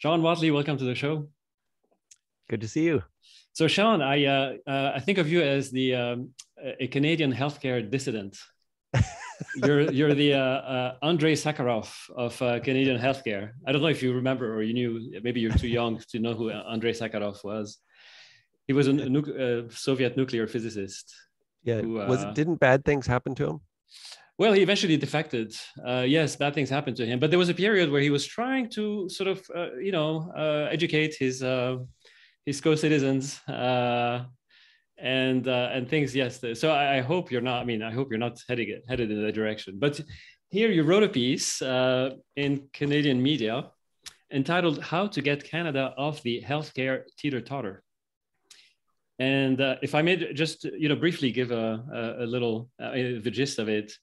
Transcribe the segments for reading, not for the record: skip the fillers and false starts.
Sean Watley, welcome to the show. Good to see you. So, Sean, I think of you as a Canadian healthcare dissident. You're the Andrei Sakharov of Canadian healthcare. I don't know if you remember or you knew. Maybe you're too young to know who Andrei Sakharov was. He was a Soviet nuclear physicist. Yeah. Didn't bad things happen to him? Well, he eventually defected. Yes, bad things happened to him. But there was a period where he was trying to sort of, educate his co-citizens and things. Yes. So I hope you're not. I mean, I hope you're not headed in that direction. But here you wrote a piece in Canadian media entitled "How to Get Canada Off the Healthcare Teeter-Totter." And if I may just, briefly give a little the gist of it.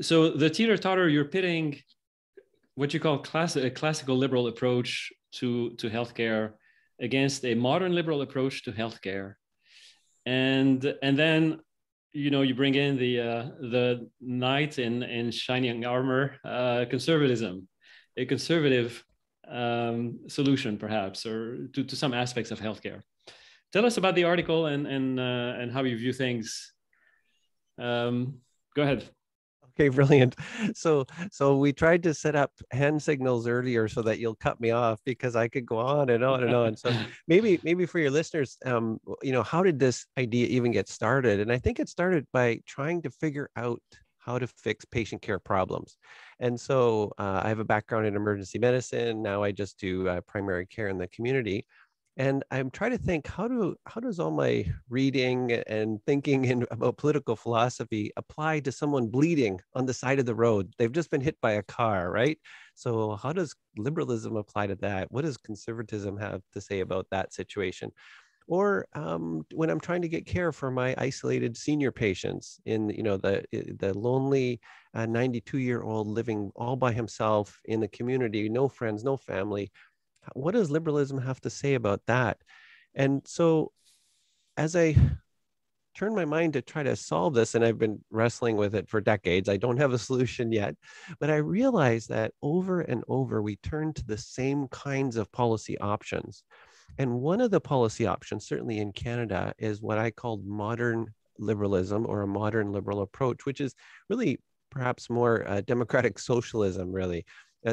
So the teeter-totter, you're pitting what you call a classical liberal approach to healthcare against a modern liberal approach to healthcare, and then you bring in the knight in shining armor, conservatism, a conservative solution perhaps, or to some aspects of healthcare. Tell us about the article and how you view things. Go ahead. Okay, brilliant. So we tried to set up hand signals earlier so that you'll cut me off because I could go on and on and on. So maybe for your listeners, how did this idea even get started? And I think it started by trying to figure out how to fix patient care problems. And so I have a background in emergency medicine. Now I just do primary care in the community. And I'm trying to think, how does all my reading and thinking about political philosophy apply to someone bleeding on the side of the road? They've just been hit by a car, right? So how does liberalism apply to that? What does conservatism have to say about that situation? Or when I'm trying to get care for my isolated senior patients in the lonely 92-year-old living all by himself in the community, no friends, no family. What does liberalism have to say about that? And so as I turn my mind to try to solve this, and I've been wrestling with it for decades, I don't have a solution yet, but I realize that over and over, we turn to the same kinds of policy options. And one of the policy options, certainly in Canada, is what I called modern liberalism, or a modern liberal approach, which is really perhaps more democratic socialism, really.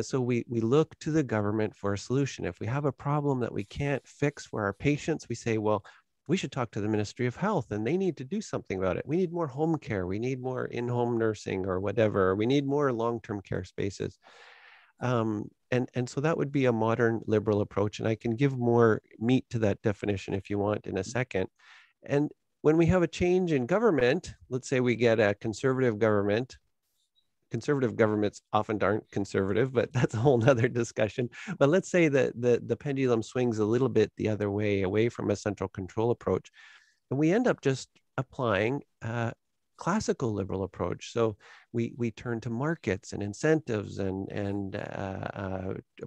So we look to the government for a solution. If we have a problem that we can't fix for our patients, we say, well, we should talk to the Ministry of Health and they need to do something about it. We need more home care. We need more in-home nursing or whatever. We need more long-term care spaces. And so that would be a modern liberal approach. And I can give more meat to that definition if you want in a second. And when we have a change in government, let's say we get a conservative government. Conservative governments often aren't conservative, but that's a whole nother discussion. But let's say that the pendulum swings a little bit the other way, away from a central control approach. And we end up just applying a classical liberal approach. So we turn to markets and incentives and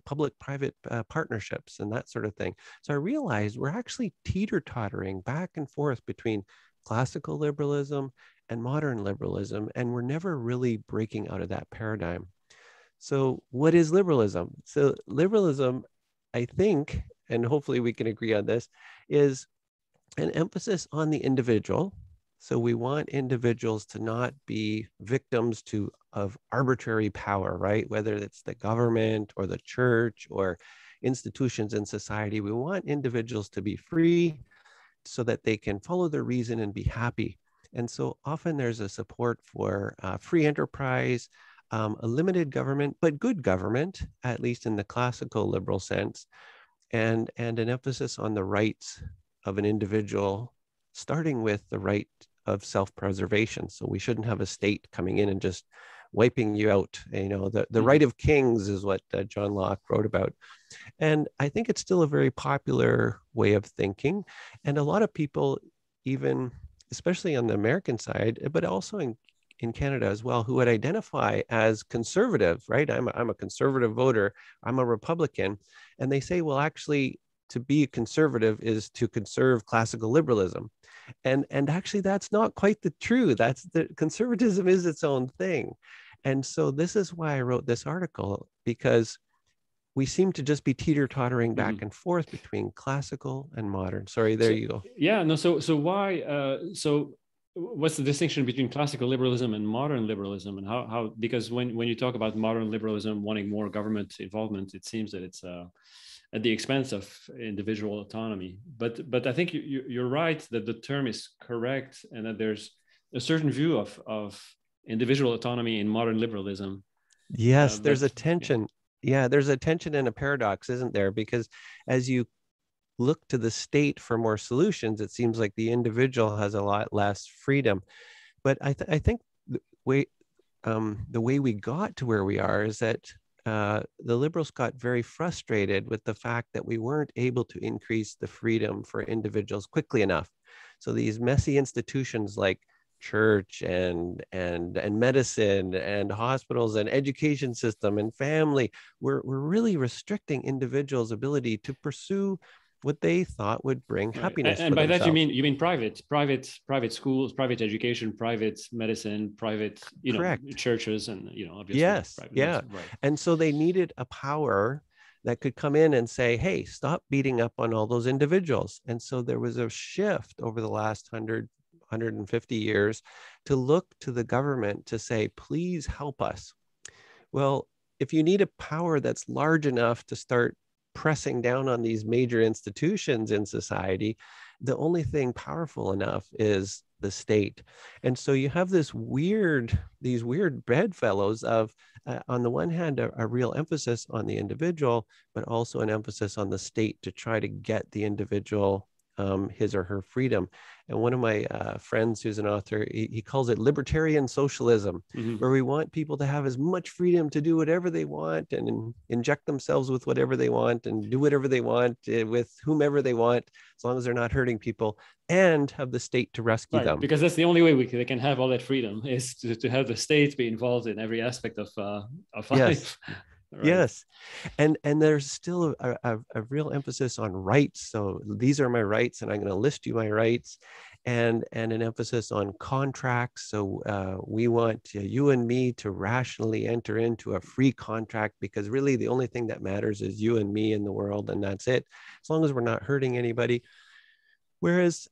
public-private partnerships and that sort of thing. So I realized we're actually teeter-tottering back and forth between classical liberalism and modern liberalism, and we're never really breaking out of that paradigm. So what is liberalism? So liberalism, I think, and hopefully we can agree on this, is an emphasis on the individual. So we want individuals to not be victims of arbitrary power, right? Whether it's the government or the church or institutions in society, we want individuals to be free so that they can follow their reason and be happy. And so often there's a support for free enterprise, a limited government, but good government, at least in the classical liberal sense, and an emphasis on the rights of an individual, starting with the right of self-preservation. So we shouldn't have a state coming in and just wiping you out. The right of kings is what John Locke wrote about. And I think it's still a very popular way of thinking. And a lot of people, even especially on the American side, but also in Canada as well, who would identify as conservative, right? I'm a conservative voter, I'm a Republican. And they say, well, actually, to be conservative is to conserve classical liberalism. And actually, that's not quite the true. Conservatism is its own thing. And so this is why I wrote this article, because we seem to just be teeter-tottering back Mhm. and forth between classical and modern. Sorry, there So you go. yeah, no. So why? So what's the distinction between classical liberalism and modern liberalism, and how? Because when you talk about modern liberalism wanting more government involvement, it seems that it's at the expense of individual autonomy. But I think you're right that the term is correct, and that there's a certain view of individual autonomy in modern liberalism. Yes, there's But a yeah, tension. Yeah, there's a tension and a paradox, isn't there? Because as you look to the state for more solutions, it seems like the individual has a lot less freedom. But I think way the way we got to where we are is that the liberals got very frustrated with the fact that we weren't able to increase the freedom for individuals quickly enough. So these messy institutions like church and medicine and hospitals and education system and family were really restricting individuals' ability to pursue what they thought would bring right. happiness And for by that themselves. you mean private schools, private education, private medicine, private Correct. churches, and obviously Yes. private Yeah. medicine. Right. And so they needed a power that could come in and say, hey, stop beating up on all those individuals. And so there was a shift over the last 150 years to look to the government to say, please help us. Well, if you need a power that's large enough to start pressing down on these major institutions in society, the only thing powerful enough is the state. And so you have these weird bedfellows of, on the one hand, a real emphasis on the individual, but also an emphasis on the state to try to get the individual his or her freedom. And one of my friends who's an author, he calls it libertarian socialism, Mm-hmm. where we want people to have as much freedom to do whatever they want and inject themselves with whatever they want and do whatever they want with whomever they want, as long as they're not hurting people, and have the state to rescue Right, them. because that's the only way they can have all that freedom is to have the state be involved in every aspect of Yes. life. Right. Yes. And there's still a real emphasis on rights. So these are my rights, and I'm going to list you my rights, and an emphasis on contracts. So we want you and me to rationally enter into a free contract, because really the only thing that matters is you and me in the world, and that's it, as long as we're not hurting anybody. Whereas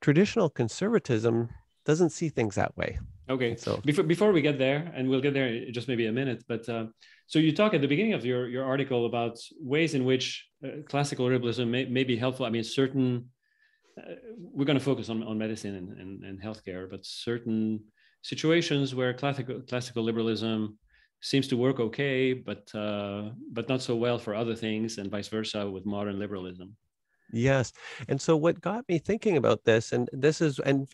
traditional conservatism doesn't see things that way. Okay. And so Before we get there, and we'll get there in just maybe a minute, but so you talk at the beginning of your article about ways in which classical liberalism may be helpful. I mean, certain we're going to focus on medicine and healthcare, but certain situations where classical liberalism seems to work okay, but not so well for other things, and vice versa with modern liberalism. yes. And so what got me thinking about this, and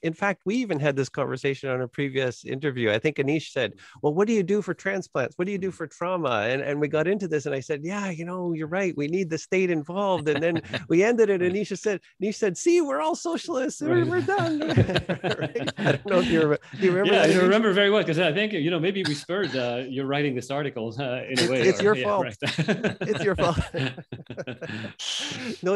in fact, we even had this conversation on a previous interview. I think Anish said, well, what do you do for transplants? What do you do for trauma? And we got into this, and I said, yeah, you're right. We need the state involved. And then we ended it. And Anish said, see, we're all socialists. Right. We're done. Right? I don't know if do you remember Yeah, that, I Anish? remember very well, because I think maybe we spurred you writing this article in a way. It's Or your yeah, fault. right. It's your fault. No,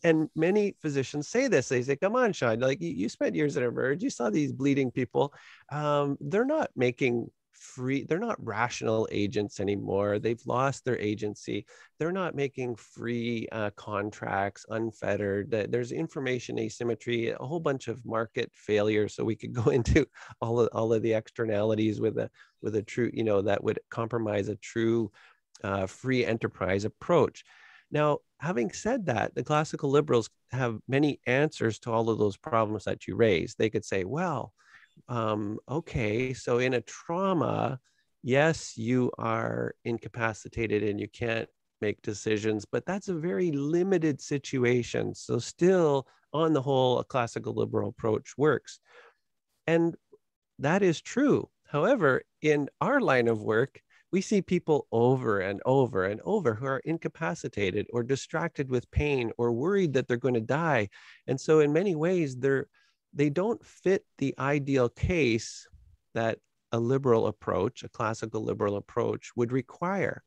and many physicians say this. They say, come on, Sean, like you spent years at Emerge, you saw these bleeding people. They're not making free, they're not rational agents anymore. They've lost their agency. They're not making free contracts, unfettered. There's information asymmetry, a whole bunch of market failure. So we could go into all of the externalities with a true, that would compromise a true free enterprise approach. Now, having said that, the classical liberals have many answers to all of those problems that you raise. They could say, well, okay, so in a trauma, yes, you are incapacitated and you can't make decisions, but that's a very limited situation. So still, on the whole, a classical liberal approach works. And that is true. However, in our line of work, we see people over and over and over who are incapacitated or distracted with pain or worried that they're going to die. And so in many ways, they don't fit the ideal case that a liberal approach, a classical liberal approach would require.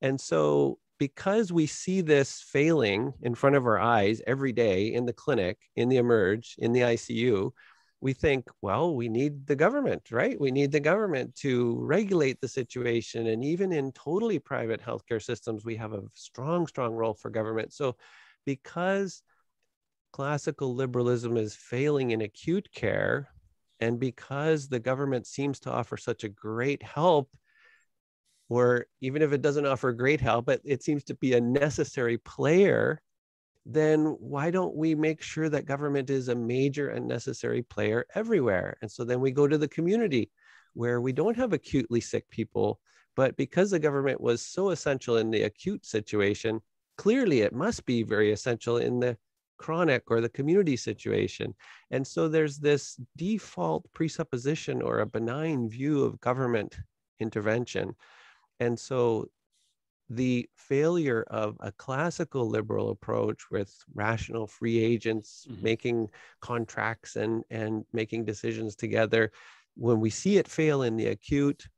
And so because we see this failing in front of our eyes every day in the clinic, in the Emerge, in the ICU, we think, well, we need the government, right? We need the government to regulate the situation. And even in totally private healthcare systems, we have a strong, strong role for government. So because classical liberalism is failing in acute care, and because the government seems to offer such a great help, or even if it doesn't offer great help, it seems to be a necessary player, then why don't we make sure that government is a major and necessary player everywhere? And so then we go to the community where we don't have acutely sick people, but because the government was so essential in the acute situation, clearly it must be very essential in the chronic or the community situation. And so there's this default presupposition or a benign view of government intervention. And so the failure of a classical liberal approach with rational free agents making contracts and making decisions together, when we see it fail in the acute,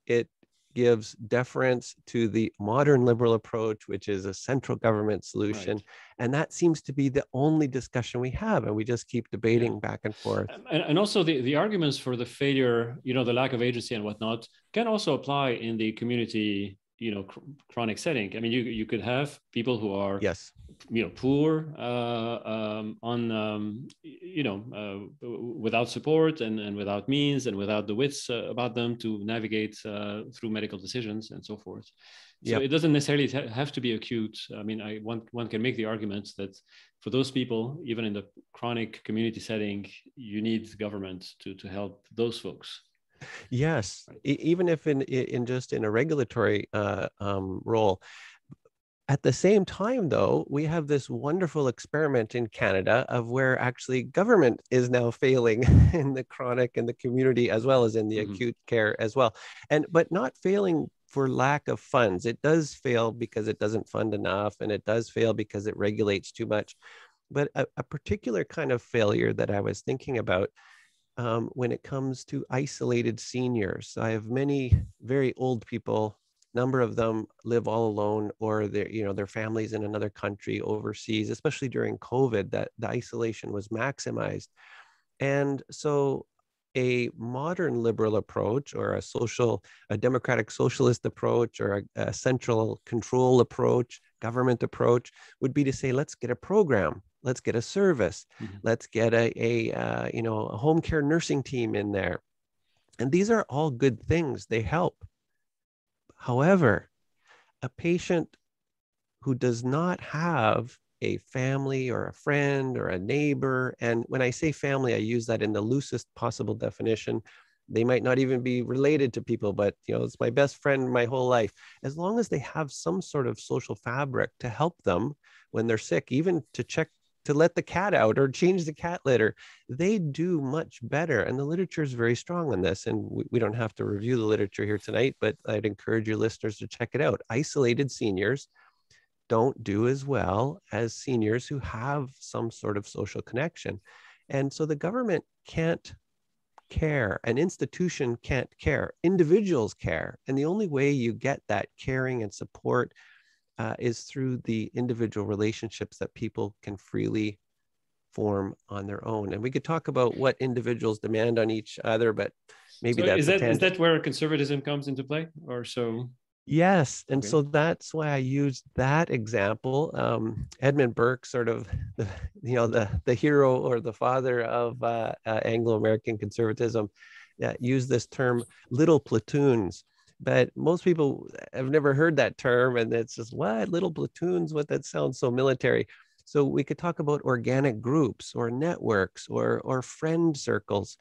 it gives deference to the modern liberal approach, which is a central government solution. Right. And that seems to be the only discussion we have. And we just keep debating back and forth. And also the arguments for the failure, the lack of agency and whatnot, can also apply in the community chronic setting. I mean, you could have people who are poor, without support and without means and without the wits about them to navigate through medical decisions and so forth. So it doesn't necessarily have to be acute. I mean, one can make the argument that for those people, even in the chronic community setting, you need government to help those folks. Yes, right. Even if in just in a regulatory role. At the same time, though, we have this wonderful experiment in Canada of where actually government is now failing in the chronic and the community as well as in the acute care as well. But not failing for lack of funds. It does fail because it doesn't fund enough, and it does fail because it regulates too much. But a particular kind of failure that I was thinking about when it comes to isolated seniors. I have many very old people. Number of them live all alone, or their families in another country overseas, especially during COVID, that the isolation was maximized. And so a modern liberal approach, or a democratic socialist approach, or a central control approach, government approach, would be to say, let's get a program. Let's get a service. Let's get a home care nursing team in there. And these are all good things. They help. However, a patient who does not have a family or a friend or a neighbor, and when I say family, I use that in the loosest possible definition. They might not even be related to people, but it's my best friend my whole life. As long as they have some sort of social fabric to help them when they're sick, even to let the cat out or change the cat litter, they do much better. And the literature is very strong on this. And we don't have to review the literature here tonight, but I'd encourage your listeners to check it out. Isolated seniors don't do as well as seniors who have some sort of social connection. And so the government can't care, an institution can't care, individuals care. And the only way you get that caring and support is through the individual relationships that people can freely form on their own. And we could talk about what individuals demand on each other, but maybe so is that where conservatism comes into play, or so? Yes. And so that's why I used that example. Edmund Burkes, sort of the hero or the father of Anglo-American conservatism, used this term little platoons. But most people have never heard that term, and it's just, what, little platoons? What, that sounds so military. So we could talk about organic groups or networks or friend circles.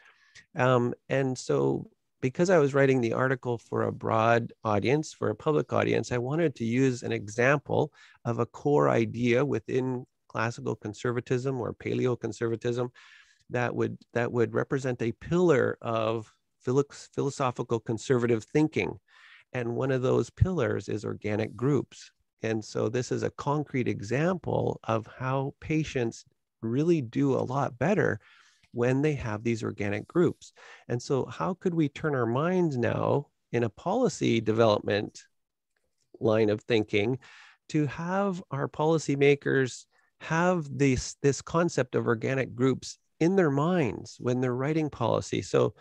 And so because I was writing the article for a broad audience, for a public audience, I wanted to use an example of a core idea within classical conservatism or paleoconservatism that would represent a pillar of philosophical conservative thinking. And one of those pillars is organic groups. And so this is a concrete example of how patients really do a lot better when they have these organic groups. And so how could we turn our minds now in a policy development line of thinking to have our policymakers have this concept of organic groups in their minds when they're writing policy. So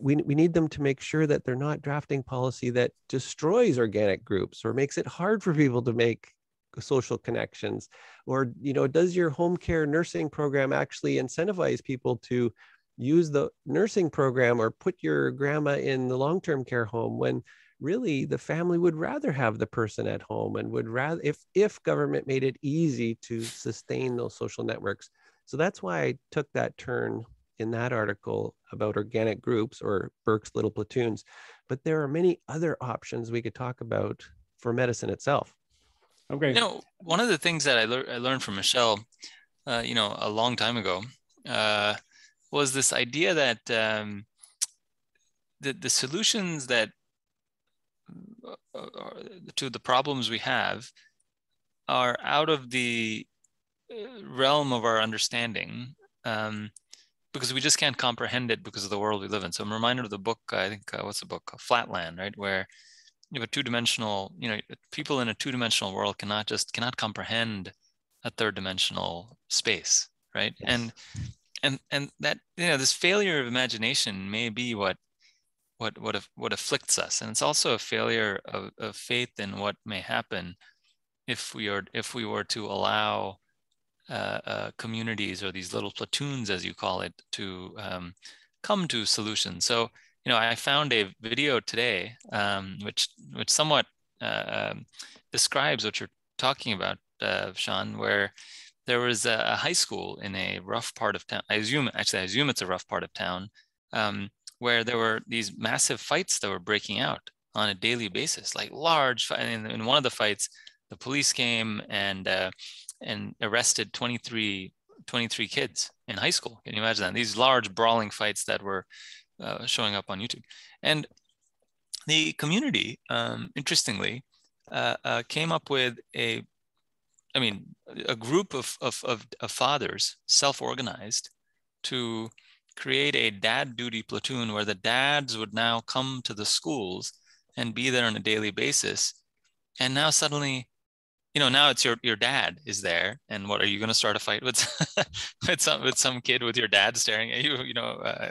we need them to make sure that they're not drafting policy that destroys organic groups or makes it hard for people to make social connections. Or, does your home care nursing program actually incentivize people to use the nursing program or put your grandma in the long-term care home when really the family would rather have the person at home and would rather, if government made it easy to sustain those social networks. So that's why I took that turn in that article about organic groups or Burke's little platoons. But there are many other options we could talk about for medicine itself. Okay. One of the things that I learned from Michelle, a long time ago, was this idea that the solutions that to the problems we have are out of the realm of our understanding, because we just can't comprehend it because of the world we live in. So I'm reminded of the book, I think, what's the book? Flatland, right? Where you have a two-dimensional, people in a two-dimensional world cannot comprehend a third-dimensional space, right? Yes. And that, this failure of imagination may be what afflicts us, and it's also a failure of faith in what may happen if we were to allow communities, or these little platoons, as you call it, to come to solutions. So, I found a video today, which somewhat describes what you're talking about, Sean, where there was a high school in a rough part of town. I assume it's a rough part of town, where there were these massive fights that were breaking out on a daily basis, like large. In one of the fights, the police came and arrested 23 kids in high school. Can you imagine that? These large brawling fights that were showing up on YouTube. And the community, interestingly, came up with a group of fathers, self-organized, to create a dad duty platoon where the dads would now come to the schools and be there on a daily basis. And now suddenly, now it's your dad is there, and what are you going to start a fight with with some kid with your dad staring at you,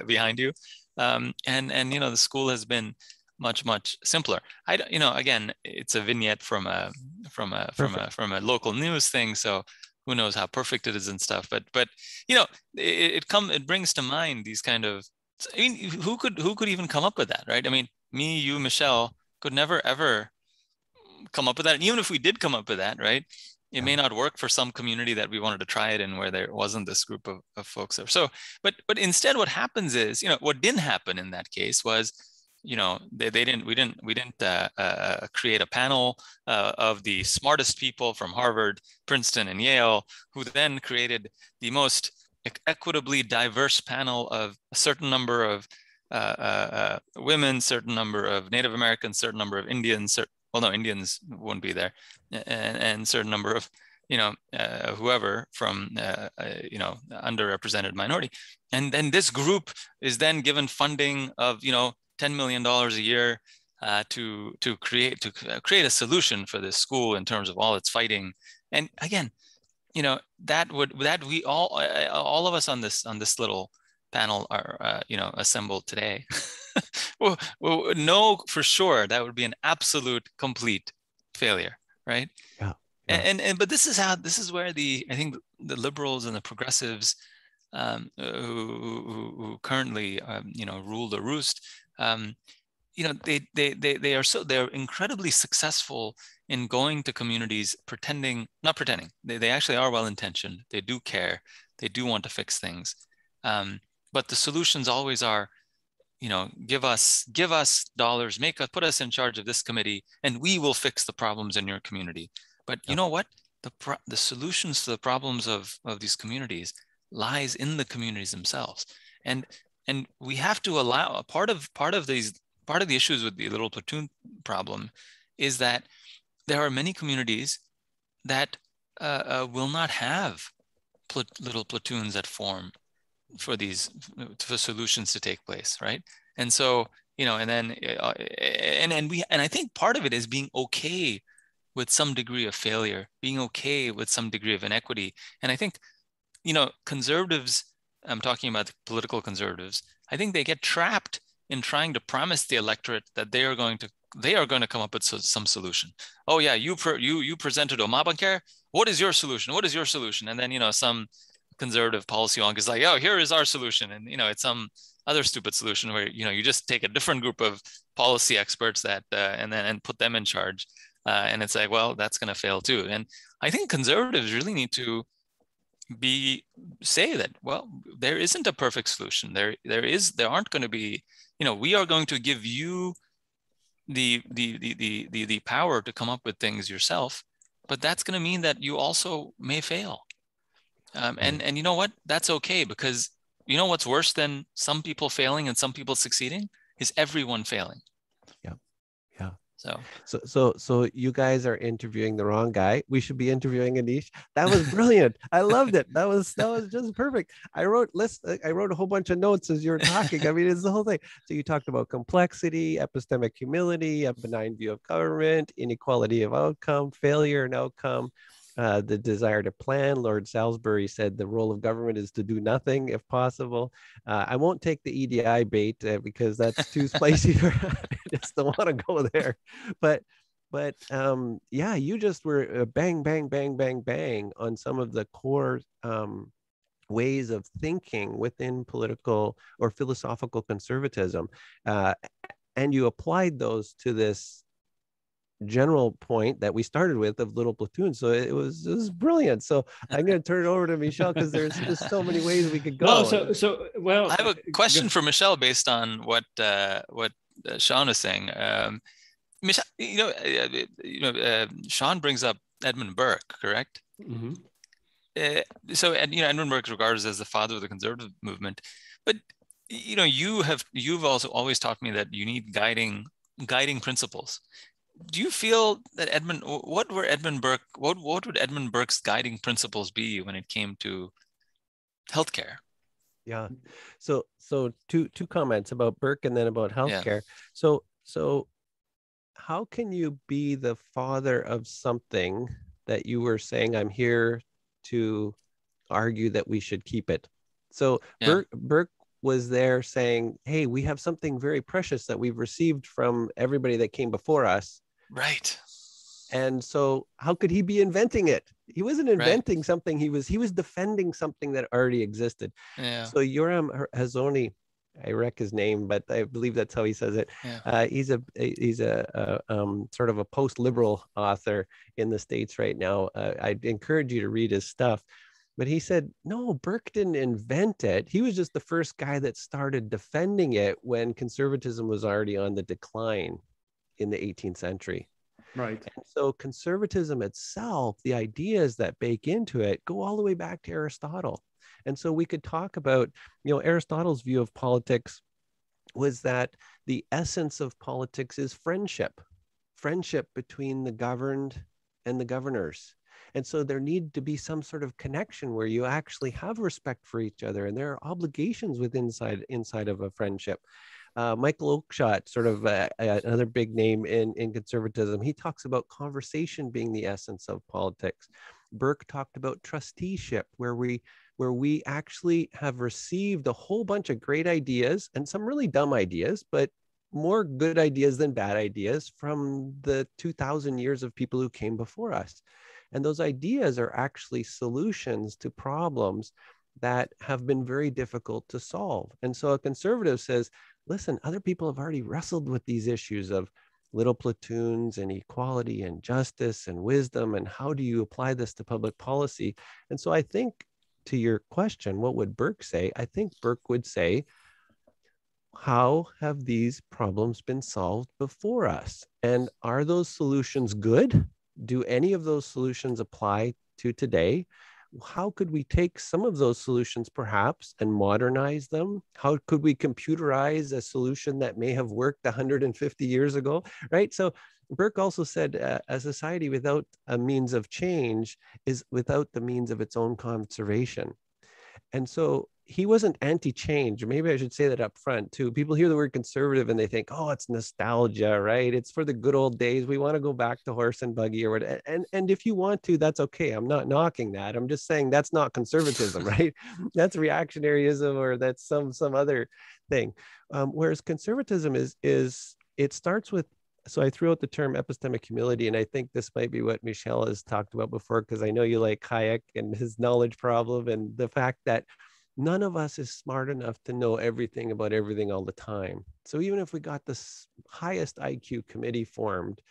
behind you, and the school has been much simpler. Again, it's a vignette from a local news thing, so who knows how perfect it is and stuff. But it brings to mind these kind of. Who could even come up with that, right? Me, you, Michelle could never ever come up with that. And even if we did come up with that, right, it may not work for some community that we wanted to try it in, where there wasn't this group of folks there. So, but instead, what happens is, what didn't happen in that case was, we didn't create a panel of the smartest people from Harvard, Princeton, and Yale, who then created the most equitably diverse panel of a certain number of women, certain number of Native Americans, certain number of Indians. Well, no, Indians wouldn't be there, and certain number of, whoever from, underrepresented minority. And then this group is then given funding of, $10 million a year to create a solution for this school in terms of all its fighting. And again, that we all of us on this little panel are, assembled today. Well, know for sure that would be an absolute complete failure, right? Yeah. But this is where I think the liberals and the progressives, who currently rule the roost, they're incredibly successful in going to communities, not pretending. They actually are well-intentioned. They do care. They do want to fix things. But the solutions always are, give us dollars, put us in charge of this committee, and we will fix the problems in your community. But you know what? The solutions to the problems of these communities lies in the communities themselves. And we have to allow part of the issues with the little platoon problem is that there are many communities that will not have little platoons that form for solutions to take place, right? And so, and I think part of it is being okay with some degree of failure, being okay with some degree of inequity. And I think, conservatives I'm talking about the political conservatives, I think they get trapped in trying to promise the electorate that they are going to come up with some solution. Oh yeah, you presented Obamacare. What is your solution? What is your solution? And then, you know, some conservative policy wonk is like, oh, here is our solution. And, you know, it's some other stupid solution where, you know, you just take a different group of policy experts that and put them in charge. And it's like, well, that's going to fail too. And I think conservatives really need to say that, well, there isn't a perfect solution. There aren't going to be, you know, we are going to give you the power to come up with things yourself, but that's going to mean that you also may fail. And you know what? That's okay, because you know what's worse than some people failing and some people succeeding is everyone failing. Yeah. Yeah. So you guys are interviewing the wrong guy. We should be interviewing Anish. That was brilliant. I loved it. That was just perfect. I wrote a whole bunch of notes as you were talking. I mean, it's the whole thing. So you talked about complexity, epistemic humility, a benign view of government, inequality of outcome, failure and outcome, the desire to plan. Lord Salisbury said the role of government is to do nothing if possible. I won't take the EDI bait because that's too spicy for I just don't want to go there. But yeah, you just were bang, bang, bang, bang, bang on some of the core ways of thinking within political or philosophical conservatism. And you applied those to this general point that we started with of little platoons. So it was brilliant. So I'm going to turn it over to Michel because there's just so many ways we could go. No, well, I have a question for Michel based on what Sean is saying. Michel, Sean brings up Edmund Burke, correct? Mm-hmm. So Edmund Burke is regarded as the father of the conservative movement, but you know, you've also always taught me that you need guiding principles. Do you feel that what would Edmund Burke's guiding principles be when it came to healthcare? Yeah. So two comments about Burke and then about healthcare. Yeah. So how can you be the father of something that you were saying, I'm here to argue that we should keep it? So yeah. Burke was there saying, hey, we have something very precious that we've received from everybody that came before us. Right. And so how could he be inventing it? He wasn't inventing something. He was defending something that already existed. Yeah. So Yoram Hazony, I wreck his name, but I believe that's how he says it. Yeah. He's a sort of a post-liberal author in the States right now. I'd encourage you to read his stuff. But he said, no, Burke didn't invent it. He was just the first guy that started defending it when conservatism was already on the decline in the 18th century. Right. And so conservatism itself, the ideas that bake into it go all the way back to Aristotle. And so we could talk about, Aristotle's view of politics was that the essence of politics is friendship between the governed and the governors. And so there need to be some sort of connection where you actually have respect for each other, and there are obligations inside of a friendship. Michael Oakeshott, sort of another big name in conservatism, he talks about conversation being the essence of politics. Burke talked about trusteeship, where we actually have received a whole bunch of great ideas and some really dumb ideas, but more good ideas than bad ideas from the 2,000 years of people who came before us. And those ideas are actually solutions to problems that have been very difficult to solve. And so a conservative says, listen, other people have already wrestled with these issues of little platoons and equality and justice and wisdom, and how do you apply this to public policy? And so I think, to your question, what would Burke say? I think Burke would say, how have these problems been solved before us? And are those solutions good? Do any of those solutions apply to today? How could we take some of those solutions perhaps and modernize them? How could we computerize a solution that may have worked 150 years ago, right? So Burke also said a society without a means of change is without the means of its own conservation. And so he wasn't anti-change. Maybe I should say that up front too. People hear the word conservative and they think, oh, it's nostalgia, right? It's for the good old days. We want to go back to horse and buggy or whatever. And if you want to, that's okay. I'm not knocking that. I'm just saying that's not conservatism, right? That's reactionaryism, or that's some other thing. Whereas conservatism is it starts with, so I threw out the term epistemic humility, and I think this might be what Michel has talked about before, because I know you like Hayek and his knowledge problem, and the fact that none of us is smart enough to know everything about everything all the time. So even if we got the highest IQ committee formed,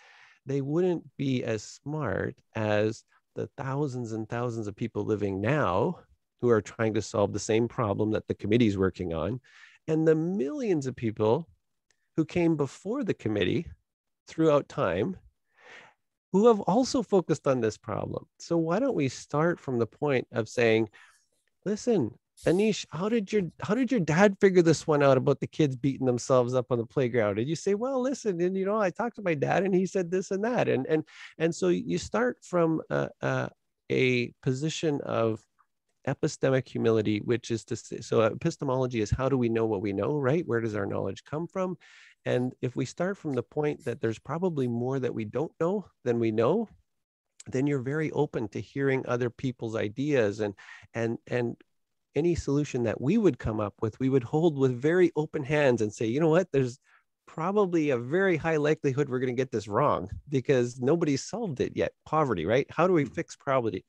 they wouldn't be as smart as the thousands and thousands of people living now who are trying to solve the same problem that the committee is working on, and the millions of people who came before the committee throughout time who have also focused on this problem. So why don't we start from the point of saying, listen, Anish, how did your dad figure this one out about the kids beating themselves up on the playground? And you say, well, listen, and I talked to my dad and he said this and that. And so you start from a position of epistemic humility, which is to say, so epistemology is how do we know what we know, right? Where does our knowledge come from? And if we start from the point that there's probably more that we don't know than we know, then you're very open to hearing other people's ideas, and any solution that we would come up with, we would hold with very open hands and say, you know what, there's probably a very high likelihood we're going to get this wrong because nobody's solved it yet. Poverty, right? How do we fix poverty?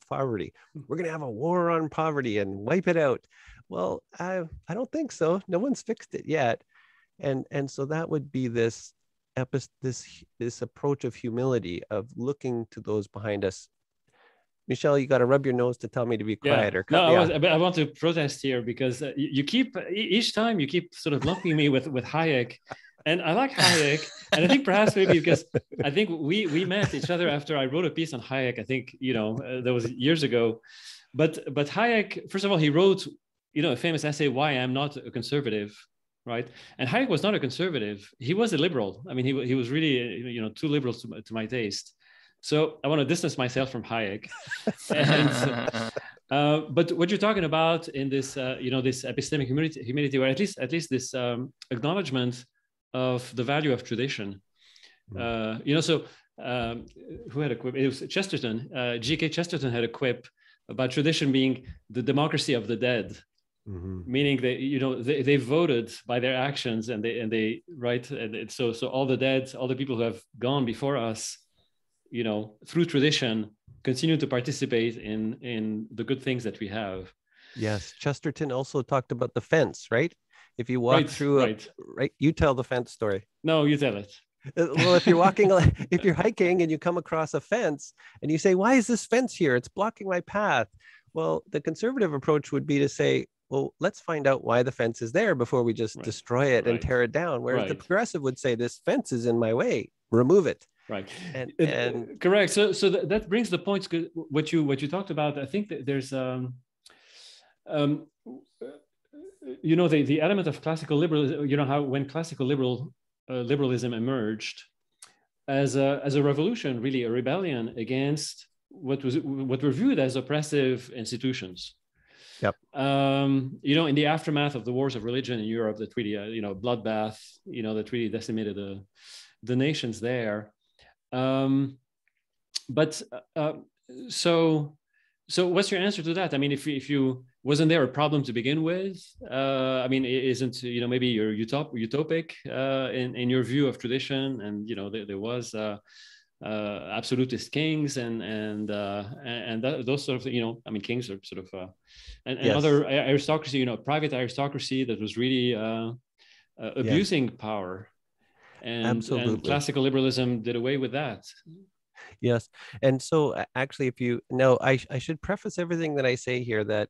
We're going to have a war on poverty and wipe it out. Well, I don't think so. No one's fixed it yet. And so that would be this approach of humility, of looking to those behind us. Michel, you got to rub your nose to tell me to be quiet, or cut me off. I want to protest here because you keep, each time you keep sort of lumping me with Hayek, and I like Hayek, and I think perhaps maybe because I think we met each other after I wrote a piece on Hayek. I think that was years ago, but Hayek, first of all, he wrote a famous essay, "Why I'm Not a Conservative." Right, and Hayek was not a conservative; he was a liberal. I mean, he was really too liberal to my taste. So I want to distance myself from Hayek. But what you're talking about in this, this epistemic humility, or at least this acknowledgement of the value of tradition. So who had a quip? It was Chesterton. G.K. Chesterton had a quip about tradition being the democracy of the dead. Mm-hmm. Meaning they voted by their actions, and they right, and so all the dead, all the people who have gone before us, through tradition, continue to participate in the good things that we have. Yes, Chesterton also talked about the fence, right? If you walk through, you tell the fence story. No, you tell it. Well, if you're if you're hiking and you come across a fence and you say, "Why is this fence here? It's blocking my path." Well, the conservative approach would be to say, well, let's find out why the fence is there before we just destroy it and tear it down. Whereas the progressive would say, this fence is in my way, remove it. Right. And correct. So that brings the points, what you talked about. I think that there's the element of classical liberalism, how when classical liberalism emerged as a revolution, really a rebellion against what were viewed as oppressive institutions. Yep. In the aftermath of the wars of religion in Europe, that really, bloodbath, that really decimated the nations there. So what's your answer to that? I mean, if you wasn't there a problem to begin with? I mean, isn't maybe you're utopic in your view of tradition, and there was absolutist kings and those sort of kings are sort of and yes. Other aristocracy, private aristocracy that was really abusing power, and classical liberalism did away with that. Yes. And so actually, if you know, I should preface everything that I say here that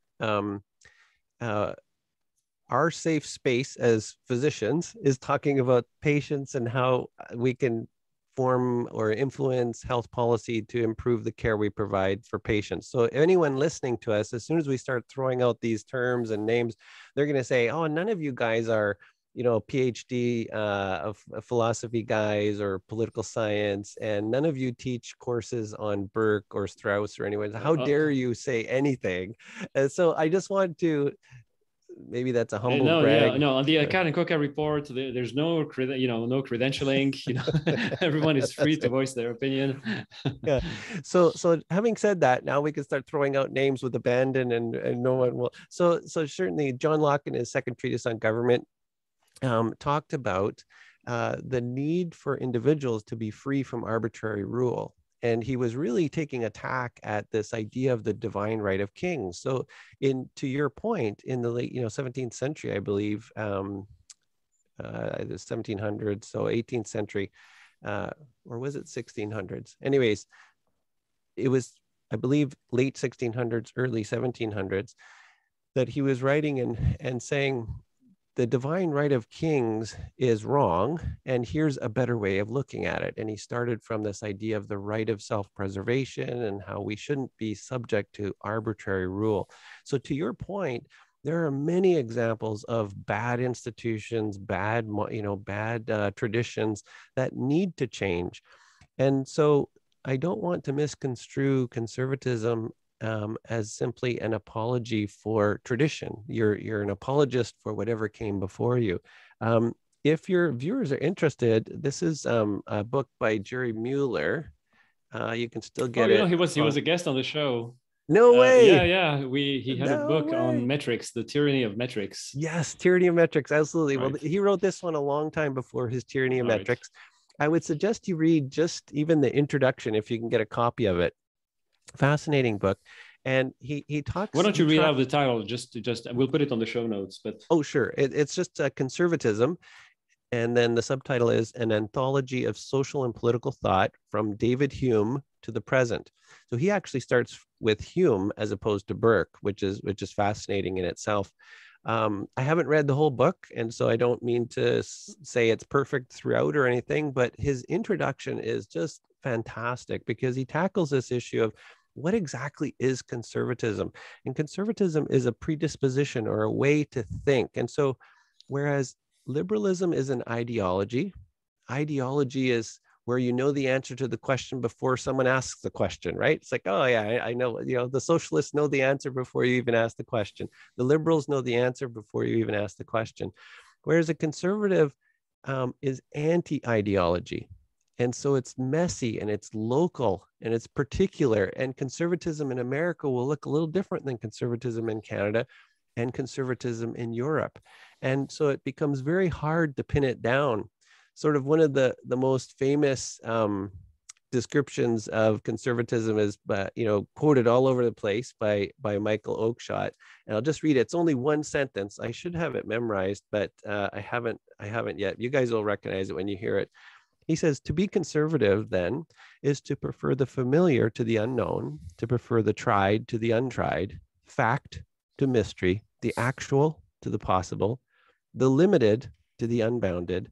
our safe space as physicians is talking about patients and how we can form or influence health policy to improve the care we provide for patients. So anyone listening to us, as soon as we start throwing out these terms and names, they're going to say, oh, none of you guys are PhD of philosophy guys or political science, and none of you teach courses on Burke or Strauss or anyone. How dare you say anything? And so I just want to maybe that's a humble No, brag. yeah, no. On the Cat and Coca report, there's no, no credentialing. Everyone is free to voice their opinion. Yeah. So having said that, now we can start throwing out names with abandon, and no one will. So certainly, John Locke in his second treatise on government talked about the need for individuals to be free from arbitrary rule. And he was really taking attack at this idea of the divine right of kings. So to your point, in the late 17th century, I believe, the 1700s, so 18th century, or was it 1600s? Anyways, it was, I believe, late 1600s, early 1700s, that he was writing and saying, the divine right of kings is wrong, and here's a better way of looking at it. And he started from this idea of the right of self-preservation and how we shouldn't be subject to arbitrary rule. So to your point, there are many examples of bad institutions, bad traditions that need to change. And so I don't want to misconstrue conservatism as simply an apology for tradition. You're an apologist for whatever came before you. If your viewers are interested, this is a book by Jerry Mueller. You can still get it. He was a guest on the show. No way. Yeah. He had a book on metrics, The Tyranny of Metrics. Yes, Tyranny of Metrics. Absolutely. Right. Well, he wrote this one a long time before his Tyranny of Metrics. I would suggest you read just even the introduction if you can get a copy of it. Fascinating book. And he talks. Why don't you read out the title? Just we'll put it on the show notes. But oh, sure. It's just Conservatism, and then the subtitle is An Anthology of Social and Political Thought from David Hume to the Present. So he actually starts with Hume as opposed to Burke, which is fascinating in itself. I haven't read the whole book, and so I don't mean to say it's perfect throughout or anything, but his introduction is just fantastic because he tackles this issue of what exactly is conservatism? And conservatism is a predisposition or a way to think. And so whereas liberalism is an ideology is where you know the answer to the question before someone asks the question, right? It's like, oh yeah, I know, the socialists know the answer before you even ask the question. The liberals know the answer before you even ask the question. Whereas a conservative is anti-ideology. And so it's messy and it's local and it's particular. And conservatism in America will look a little different than conservatism in Canada and conservatism in Europe. And so it becomes very hard to pin it down. Sort of one of the most famous descriptions of conservatism is, quoted all over the place by Michael Oakeshott. And I'll just read it. It's only one sentence. I should have it memorized, but I haven't yet. You guys will recognize it when you hear it. He says, to be conservative, then, is to prefer the familiar to the unknown, to prefer the tried to the untried, fact to mystery, the actual to the possible, the limited to the unbounded,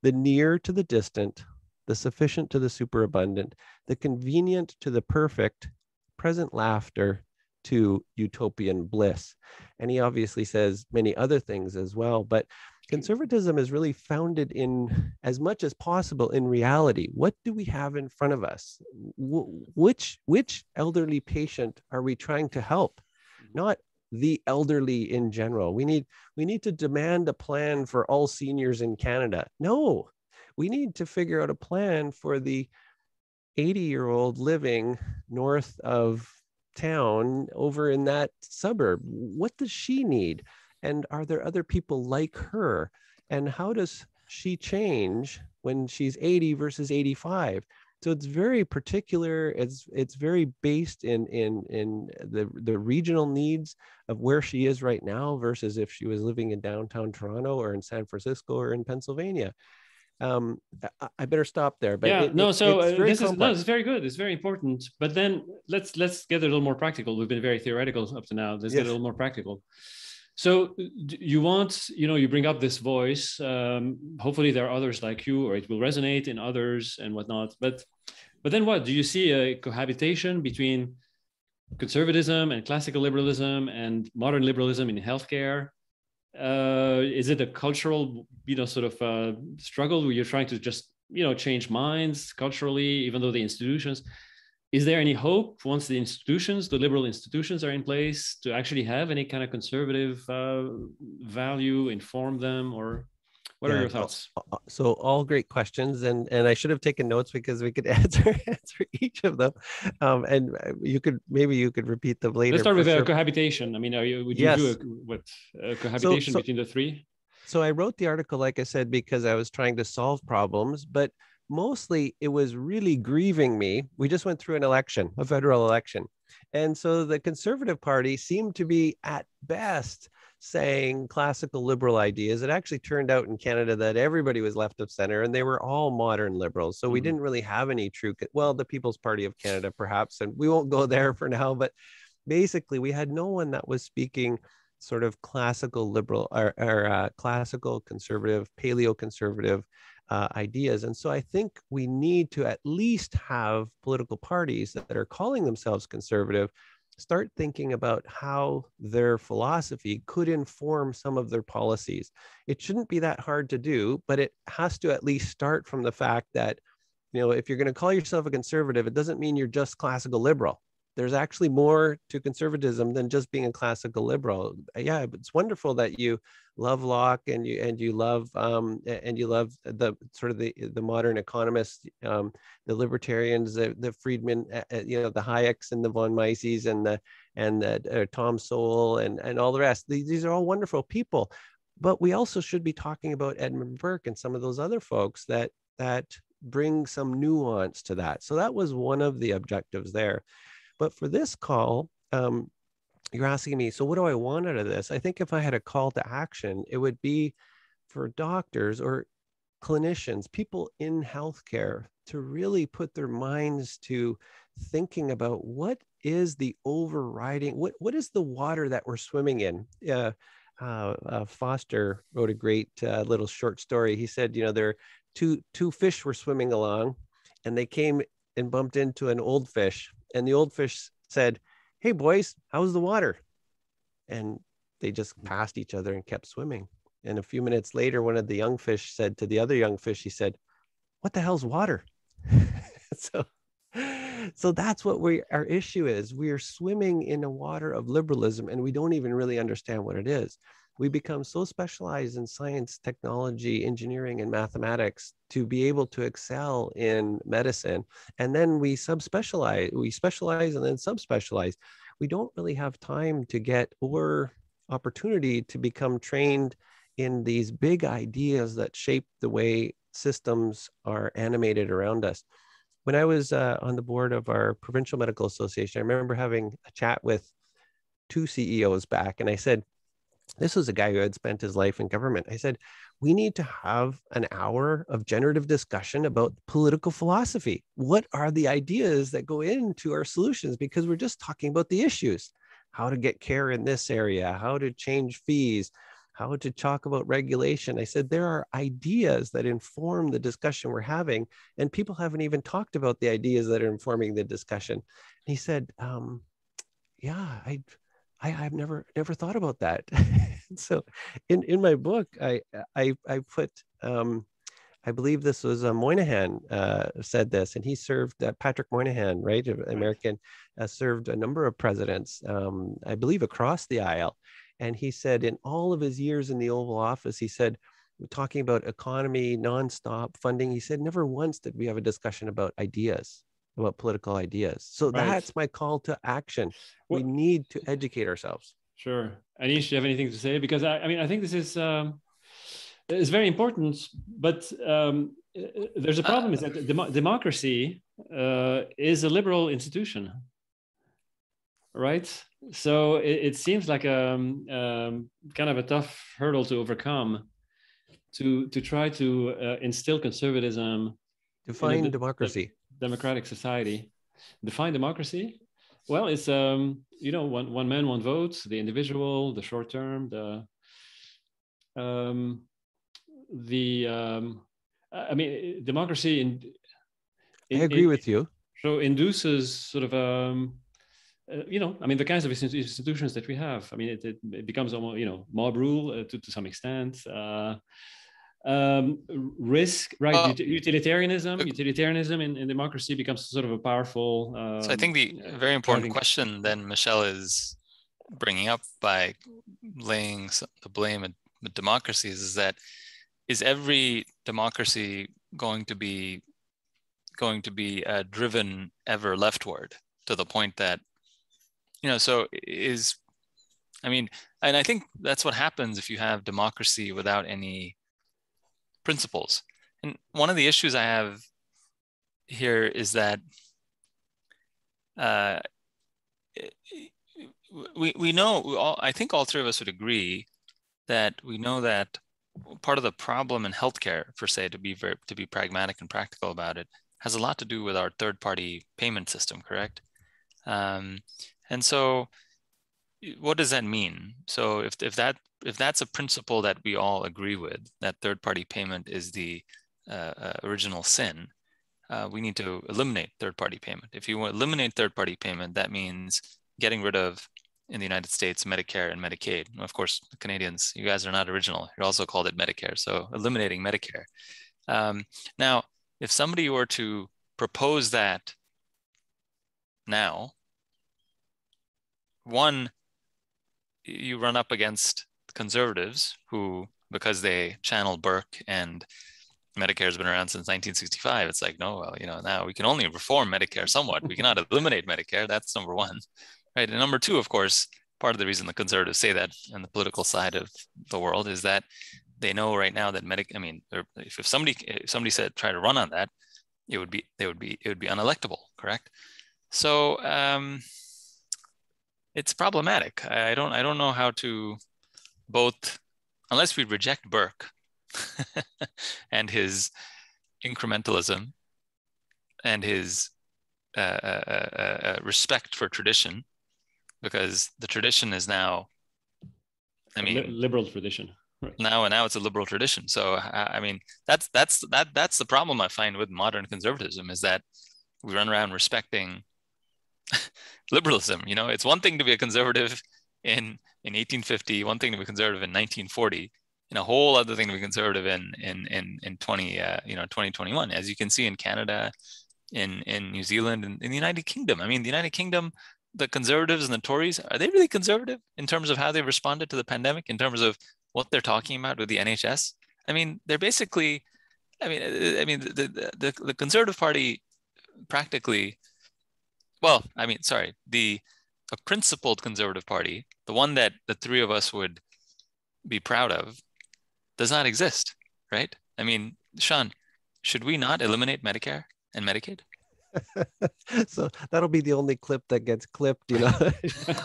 the near to the distant, the sufficient to the superabundant, the convenient to the perfect, present laughter to utopian bliss. And he obviously says many other things as well, but conservatism is really founded in, as much as possible, in reality. What do we have in front of us? Which elderly patient are we trying to help? Not the elderly in general. We need to demand a plan for all seniors in Canada. No, we need to figure out a plan for the 80-year-old living north of town over in that suburb. What does she need? And are there other people like her? And how does she change when she's 80 versus 85? So it's very particular. It's very based in the regional needs of where she is right now versus if she was living in downtown Toronto or in San Francisco or in Pennsylvania. I better stop there. But yeah, it's very good. It's very important. But then let's get a little more practical. We've been very theoretical up to now. Let's get a little more practical. So you want, you bring up this voice. Hopefully there are others like you, or it will resonate in others and whatnot. But then what? Do you see a cohabitation between conservatism and classical liberalism and modern liberalism in healthcare? Is it a cultural, struggle where you're trying to just, change minds culturally, even though the institutions? is there any hope once the institutions, the liberal institutions, are in place to actually have any kind of conservative value, inform them, or what are your thoughts? So all great questions, and I should have taken notes because we could answer each of them, and you could repeat them later. Let's start with cohabitation. I mean, would you do a cohabitation between the three? So I wrote the article, like I said, because I was trying to solve problems, but mostly it was really grieving me. We just went through an election, a federal election. And so the Conservative Party seemed to be at best saying classical liberal ideas. It actually turned out in Canada that everybody was left of center and they were all modern liberals. So we didn't really have any true, well, the People's Party of Canada, perhaps, and we won't go there for now, but basically we had no one that was speaking sort of classical liberal or classical conservative, paleo-conservative ideas. And so I think we need to at least have political parties that are calling themselves conservative start thinking about how their philosophy could inform some of their policies. It shouldn't be that hard to do, but it has to at least start from the fact that, you know, if you're going to call yourself a conservative, it doesn't mean you're just classical liberal. There's actually more to conservatism than just being a classical liberal. Yeah, it's wonderful that you love Locke and you love the sort of the modern economists, the libertarians, the Friedman, you know, the Hayeks and the von Mises and the Tom Sowell and all the rest. These are all wonderful people, but we also should be talking about Edmund Burke and some of those other folks that bring some nuance to that. So that was one of the objectives there. But for this call, you're asking me, so what do I want out of this? I think if I had a call to action, it would be for doctors or clinicians, people in healthcare, to really put their minds to thinking about what is the overriding, what is the water that we're swimming in? Foster wrote a great little short story. He said, you know, there are two fish were swimming along and they came and bumped into an old fish. And the old fish said, "Hey boys, how's the water?" And they just passed each other and kept swimming. And a few minutes later, one of the young fish said to the other young fish, he said, "What the hell's water?" So that's what our issue is. We are swimming in a water of liberalism and we don't even really understand what it is. We become so specialized in science, technology, engineering, and mathematics to be able to excel in medicine. And then we subspecialize, we specialize and then subspecialize. We don't really have time to get or opportunity to become trained in these big ideas that shape the way systems are animated around us. When I was on the board of our Provincial Medical Association, I remember having a chat with two CEOs back, and I said, this was a guy who had spent his life in government. I said, we need to have an hour of generative discussion about political philosophy. What are the ideas that go into our solutions? Because we're just talking about the issues, how to get care in this area, how to change fees, how to talk about regulation. I said, there are ideas that inform the discussion we're having, and people haven't even talked about the ideas that are informing the discussion. And he said, yeah, I've never thought about that. So in my book, I put, I believe this was Moynihan said this, and he served, Patrick Moynihan, right, American, served a number of presidents, I believe across the aisle. And he said in all of his years in the Oval Office, he said, talking about economy, nonstop funding, he said, never once did we have a discussion about ideas, about political ideas. So that's my call to action. We need to educate ourselves. Sure. Anish, do you have anything to say? Because I mean, I think this is very important, but there's a problem is that democracy is a liberal institution, right? So it seems like kind of a tough hurdle to overcome to try to instill conservatism. Define democracy. Democratic society. Define democracy? Well, it's you know, one man, one vote, the individual, the short term, I mean, democracy I agree with you. So induces sort of you know, I mean, the kinds of institutions that we have. I mean, it becomes almost, you know, mob rule to some extent. risk, right? Utilitarianism in democracy becomes sort of a powerful. So I think the very important question then Michelle is bringing up by laying the blame at democracies is that, is every democracy going to be driven ever leftward to the point that, so and I think that's what happens if you have democracy without any principles. And one of the issues I have here is that we know, I think all three of us would agree that we know that part of the problem in healthcare, per se, to be pragmatic and practical about it, has a lot to do with our third-party payment system, correct? And so, what does that mean? So, if that's a principle that we all agree with, that third-party payment is the original sin, we need to eliminate third-party payment. If you want to eliminate third-party payment, that means getting rid of, in the United States, Medicare and Medicaid. Of course, the Canadians, you guys are not original. You also called it Medicare, so eliminating Medicare. Now, if somebody were to propose that now, one, you run up against conservatives who, because they channel Burke and Medicare has been around since 1965, it's like, no, well, now we can only reform Medicare somewhat. We cannot eliminate Medicare. That's number one. Right. And number two, of course, part of the reason the conservatives say that on the political side of the world is that they know right now that if somebody said try to run on that, it would be unelectable, correct? So it's problematic. I don't know how to both, unless we reject Burke and his incrementalism and his respect for tradition. Because the tradition is now, liberal tradition. Right. Now it's a liberal tradition. So that's the problem I find with modern conservatism, is that we run around respecting liberalism. It's one thing to be a conservative in 1850, one thing to be conservative in 1940, and a whole other thing to be conservative in 2021. As you can see in Canada, in New Zealand, and in the United Kingdom. The United Kingdom, the conservatives and the Tories, are they really conservative in terms of how they responded to the pandemic, in terms of what they're talking about with the NHS? They're basically, the Conservative Party practically, a principled Conservative Party, the one that the three of us would be proud of, does not exist, right? Sean, should we not eliminate Medicare and Medicaid? So that'll be the only clip that gets clipped,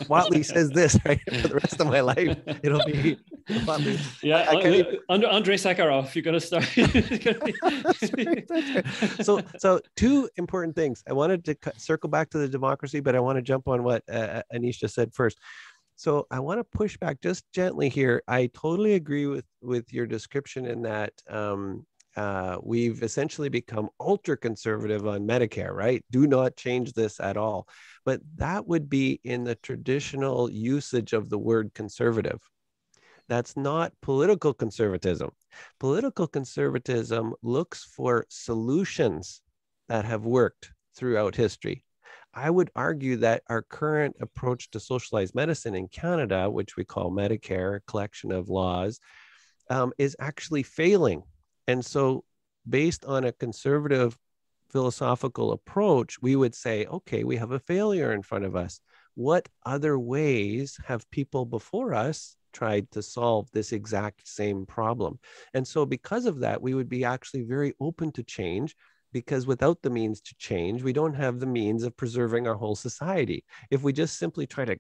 Watley says this, right? For the rest of my life, it'll be Watley. Yeah, under Andrei Sakharov, you're gonna start. That's right. So two important things. I wanted to circle back to the democracy, but I want to jump on what Anish just said first. So I want to push back just gently here. I totally agree with your description in that we've essentially become ultra conservative on Medicare, right? Do not change this at all. But that would be in the traditional usage of the word conservative. That's not political conservatism. Political conservatism looks for solutions that have worked throughout history. I would argue that our current approach to socialized medicine in Canada, which we call Medicare, a collection of laws, is actually failing. And so based on a conservative philosophical approach, we would say, okay, we have a failure in front of us. What other ways have people before us tried to solve this exact same problem? And so because of that, we would be actually very open to change, because without the means to change, we don't have the means of preserving our whole society. If we just simply try to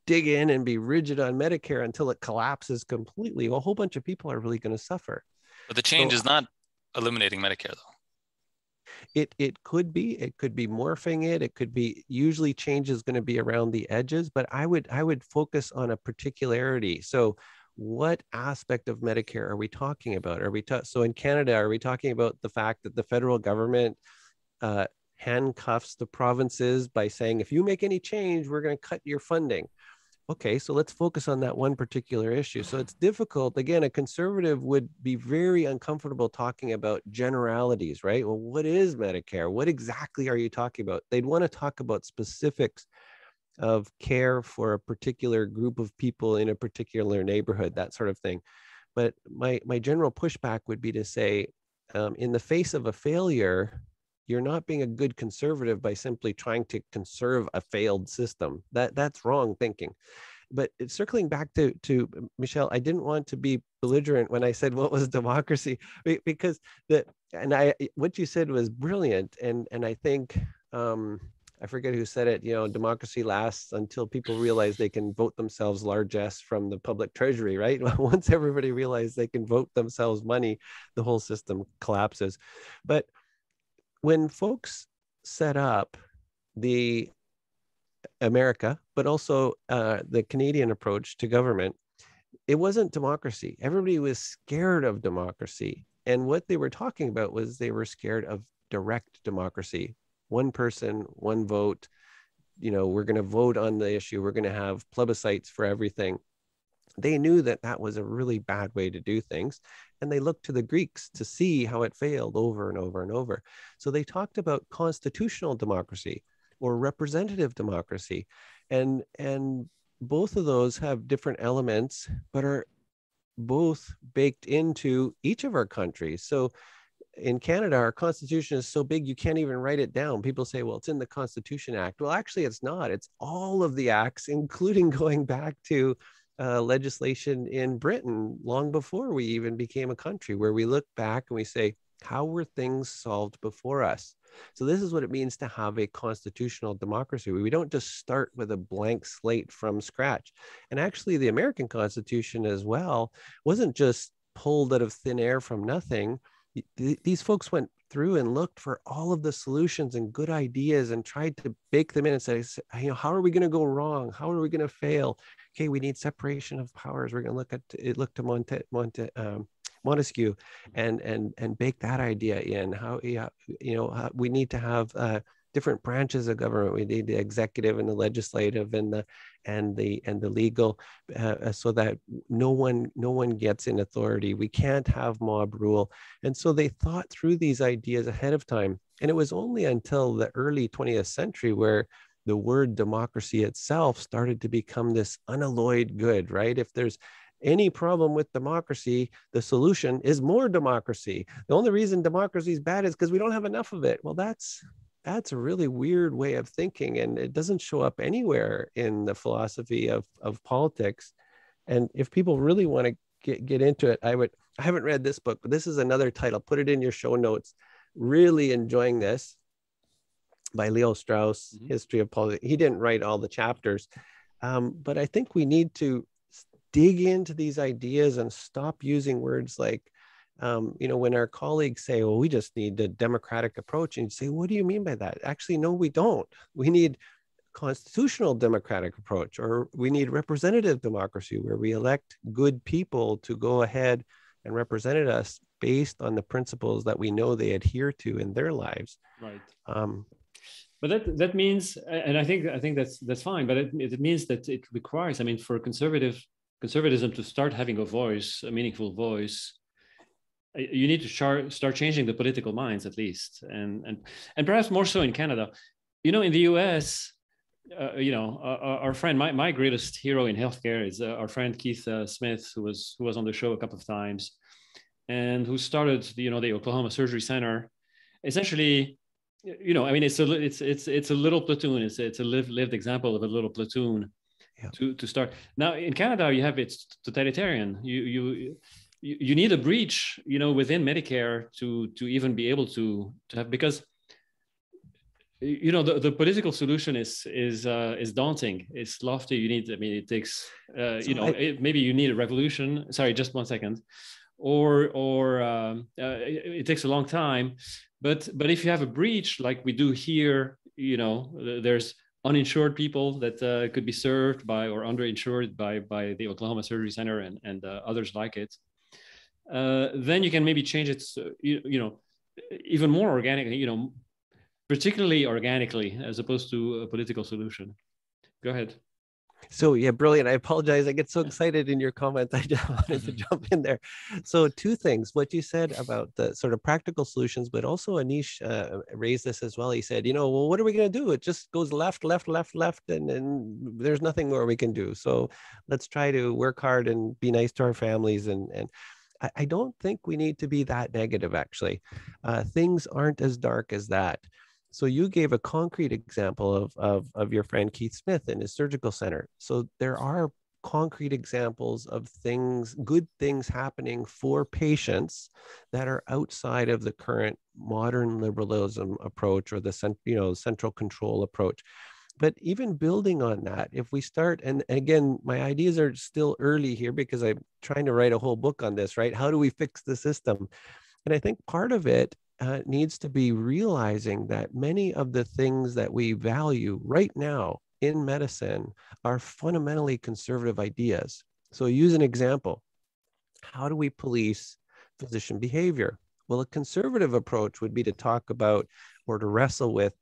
dig in and be rigid on Medicare until it collapses completely, a whole bunch of people are really going to suffer. But the change is not eliminating Medicare, though. It could be morphing it. It could be, usually change is going to be around the edges, but I would focus on a particularity. So what aspect of Medicare are we talking about? So in Canada, are we talking about the fact that the federal government handcuffs the provinces by saying, if you make any change, we're going to cut your funding? okay, so let's focus on that one particular issue. So it's difficult. Again, a conservative would be very uncomfortable talking about generalities, right? Well, what is Medicare? What exactly are you talking about? They'd want to talk about specifics of care for a particular group of people in a particular neighborhood, that sort of thing. But my general pushback would be to say, in the face of a failure, you're not being a good conservative by simply trying to conserve a failed system. That's wrong thinking. But circling back to Michelle, I didn't want to be belligerent when I said what was democracy, because what you said was brilliant, and I think I forget who said it. You know, democracy lasts until people realize they can vote themselves largesse from the public treasury, right? Once everybody realizes they can vote themselves money, the whole system collapses. But when folks set up the America, but also the Canadian approach to government, it wasn't democracy. Everybody was scared of democracy. And what they were talking about was they were scared of direct democracy. One person, one vote. You know, we're going to vote on the issue. We're going to have plebiscites for everything. They knew that that was a really bad way to do things. And they looked to the Greeks to see how it failed over and over and over. So they talked about constitutional democracy or representative democracy. And both of those have different elements, but are both baked into each of our countries. So in Canada, our constitution is so big, you can't even write it down. People say, well, it's in the Constitution Act. Well, actually, it's not. It's all of the acts, including going back to legislation in Britain long before we even became a country, where we look back and we say, how were things solved before us? So this is what it means to have a constitutional democracy. We don't just start with a blank slate from scratch. And actually, the American Constitution as well wasn't just pulled out of thin air from nothing. These folks went through and looked for all of the solutions and good ideas and tried to bake them in and say, you know, how are we going to go wrong? How are we going to fail? Okay, we need separation of powers. We're going to look to Montesquieu and bake that idea in. We need to have different branches of government. We need the executive and the legislative and the legal, so that no one gets in authority. We can't have mob rule. And so they thought through these ideas ahead of time. And it was only until the early 20th century where the word democracy itself started to become this unalloyed good, right? If there's any problem with democracy, the solution is more democracy. The only reason democracy is bad is because we don't have enough of it. Well, that's a really weird way of thinking, and it doesn't show up anywhere in the philosophy of politics. And if people really want to get into it, I haven't read this book, but this is another title. Put it in your show notes. Really enjoying this, by Leo Strauss, History of Politics. He didn't write all the chapters, but I think we need to dig into these ideas and stop using words like, when our colleagues say, well, we just need a democratic approach, and you say, what do you mean by that? Actually, no, we don't. We need constitutional democratic approach, or we need representative democracy, where we elect good people to go ahead and represent us based on the principles that we know they adhere to in their lives. Right. But that means, and I think that's fine, but it means that it requires, I mean, for conservatism to start having a voice, a meaningful voice, you need to start changing the political minds, at least, and perhaps more so in Canada. You know, in the U.S., our friend, my greatest hero in healthcare is our friend Keith Smith, who was on the show a couple of times, and who started the Oklahoma Surgery Center. Essentially, I mean, it's a little platoon. It's a lived example of a little platoon. Yeah. To start. Now in Canada, you have it's totalitarian. You need a breach, within Medicare to even be able to have, because the political solution is daunting. It's lofty. It takes maybe you need a revolution. Sorry, just 1 second. Or it takes a long time. But if you have a breach like we do here, there's uninsured people that could be served by, or underinsured by the Oklahoma Surgery Center and others like it. Then you can maybe change it, even more organically, particularly organically, as opposed to a political solution. Go ahead. So yeah, brilliant. I apologize. I get so excited in your comments. I just wanted to jump in there. So two things, what you said about the sort of practical solutions, but also Anish raised this as well. He said, you know, well, what are we going to do? It just goes left, left, left, left, and there's nothing more we can do. So let's try to work hard and be nice to our families. And I don't think we need to be that negative, actually. Things aren't as dark as that. So you gave a concrete example of your friend Keith Smith in his surgical center. So there are concrete examples of things, good things happening for patients that are outside of the current modern liberalism approach or the central control approach. But even building on that, if we start, and again, my ideas are still early here because I'm trying to write a whole book on this, right? How do we fix the system? And I think part of it needs to be realizing that many of the things that we value right now in medicine are fundamentally conservative ideas. So use an example. How do we police physician behavior? Well, a conservative approach would be to talk about or to wrestle with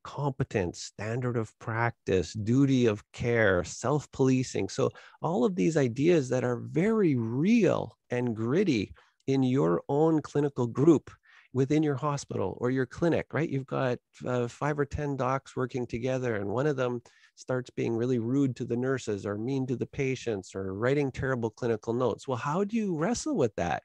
competence, standard of practice, duty of care, self-policing. So all of these ideas that are very real and gritty in your own clinical group within your hospital or your clinic, right? You've got 5 or 10 docs working together, and one of them starts being really rude to the nurses or mean to the patients or writing terrible clinical notes. Well, how do you wrestle with that?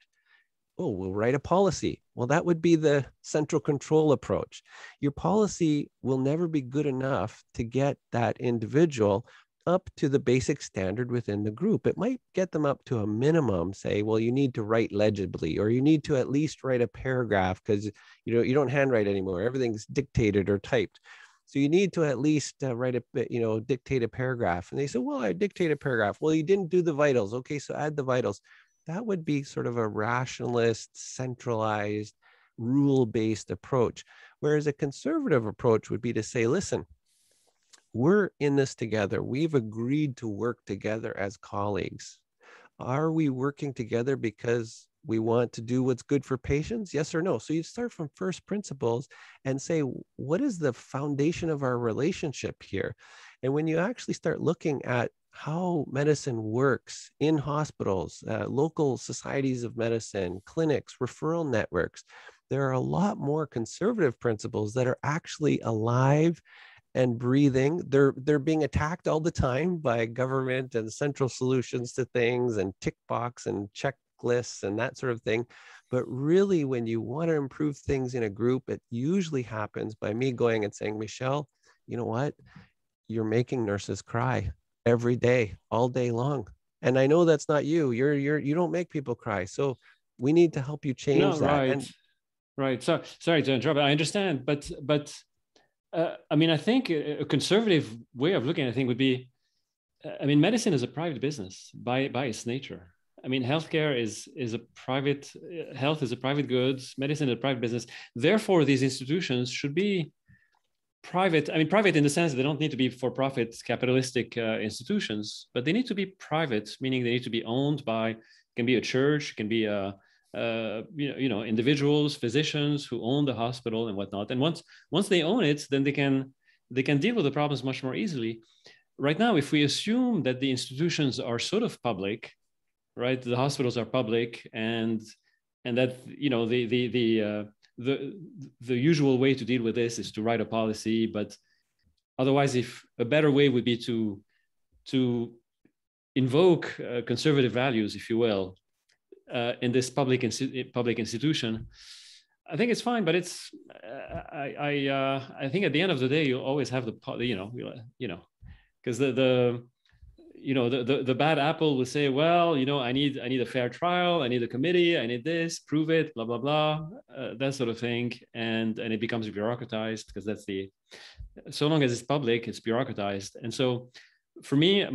Oh, we'll write a policy. Well, that would be the central control approach. Your policy will never be good enough to get that individual up to the basic standard within the group. It might get them up to a minimum, say, well, you need to write legibly, or you need to at least write a paragraph because you don't handwrite anymore. Everything's dictated or typed. So you need to at least dictate a paragraph. And they say, well, I dictate a paragraph. Well, you didn't do the vitals. Okay, so add the vitals. That would be sort of a rationalist, centralized, rule-based approach. Whereas a conservative approach would be to say, listen, we're in this together. We've agreed to work together as colleagues. Are we working together because we want to do what's good for patients? Yes or no? So you start from first principles and say, what is the foundation of our relationship here? And when you actually start looking at how medicine works in hospitals, local societies of medicine, clinics, referral networks, there are a lot more conservative principles that are actually alive and breathing. They're being attacked all the time by government and central solutions to things and tick box and checklists and that sort of thing. But really, when you want to improve things in a group, it usually happens by me going and saying, Michelle, you know what? You're making nurses cry every day, all day long. And I know that's not you. You don't make people cry. So we need to help you change that. Right. Right. So sorry to interrupt. I understand, but I mean, I think a conservative way of looking at things would be, I mean, medicine is a private business by its nature. I mean, healthcare is a private, health is a private good, medicine is a private business. Therefore, these institutions should be private. I mean, private in the sense that they don't need to be for-profit capitalistic institutions, but they need to be private, meaning they need to be owned by, it can be a church, it can be individuals, physicians who own the hospital and whatnot. And once they own it, then they can deal with the problems much more easily. Right now, if we assume that the institutions are sort of public, right, the hospitals are public, and that the usual way to deal with this is to write a policy, but otherwise, if a better way would be to invoke conservative values, if you will, in this public institution, I think it's fine. But it's I think at the end of the day, you'll always have because the bad apple will say, well, I need a fair trial, I need a committee, I need this, prove it, blah blah blah, that sort of thing, and it becomes bureaucratized because so long as it's public, it's bureaucratized. And so, for me,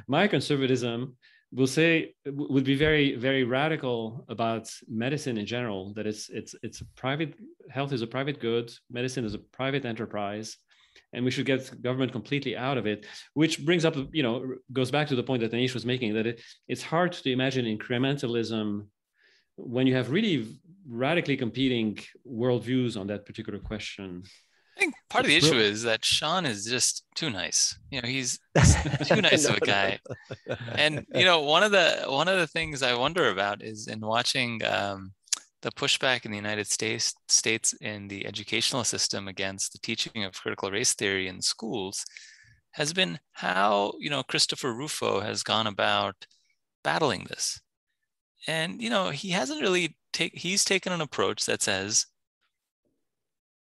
my conservatism would be very, very radical about medicine in general. That it's a private, health is a private good, medicine is a private enterprise, and we should get government completely out of it. Which brings up, goes back to the point that Anish was making, that it's hard to imagine incrementalism when you have really radically competing worldviews on that particular question. think part of the issue is that Sean is just too nice. He's too nice of a guy. And one of the things I wonder about is in watching the pushback in the United States in the educational system against the teaching of critical race theory in schools has been how Christopher Rufo has gone about battling this. And he hasn't really he's taken an approach that says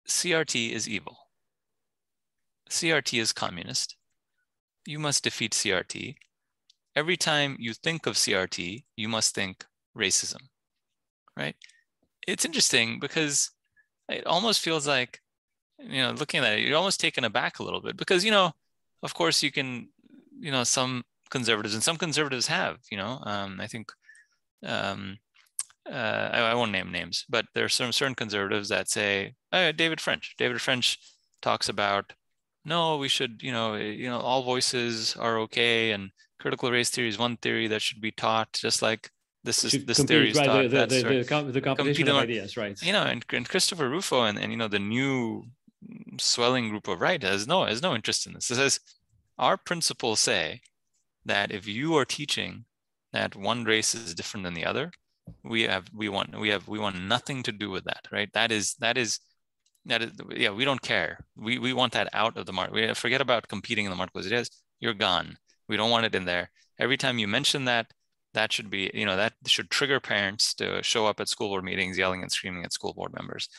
CRT is evil. CRT is communist. You must defeat CRT. Every time you think of CRT, you must think racism, right? It's interesting because it almost feels like, looking at it, you're almost taken aback a little bit because, of course you can, some conservatives have, I think, I won't name names, but there are some certain conservatives that say, David French talks about, no, we should, all voices are okay, and critical race theory is one theory that should be taught, just like this theory is taught. The competition of ideas, right? And Christopher Rufo and the new swelling group of right has no interest in this. It says our principles say that if you are teaching that one race is different than the other, we want nothing to do with that, right? That is yeah, we don't care. We want that out of the market. We forget about competing in the marketplace. You're gone. We don't want it in there. Every time you mention that should be, that should trigger parents to show up at school board meetings yelling and screaming at school board members.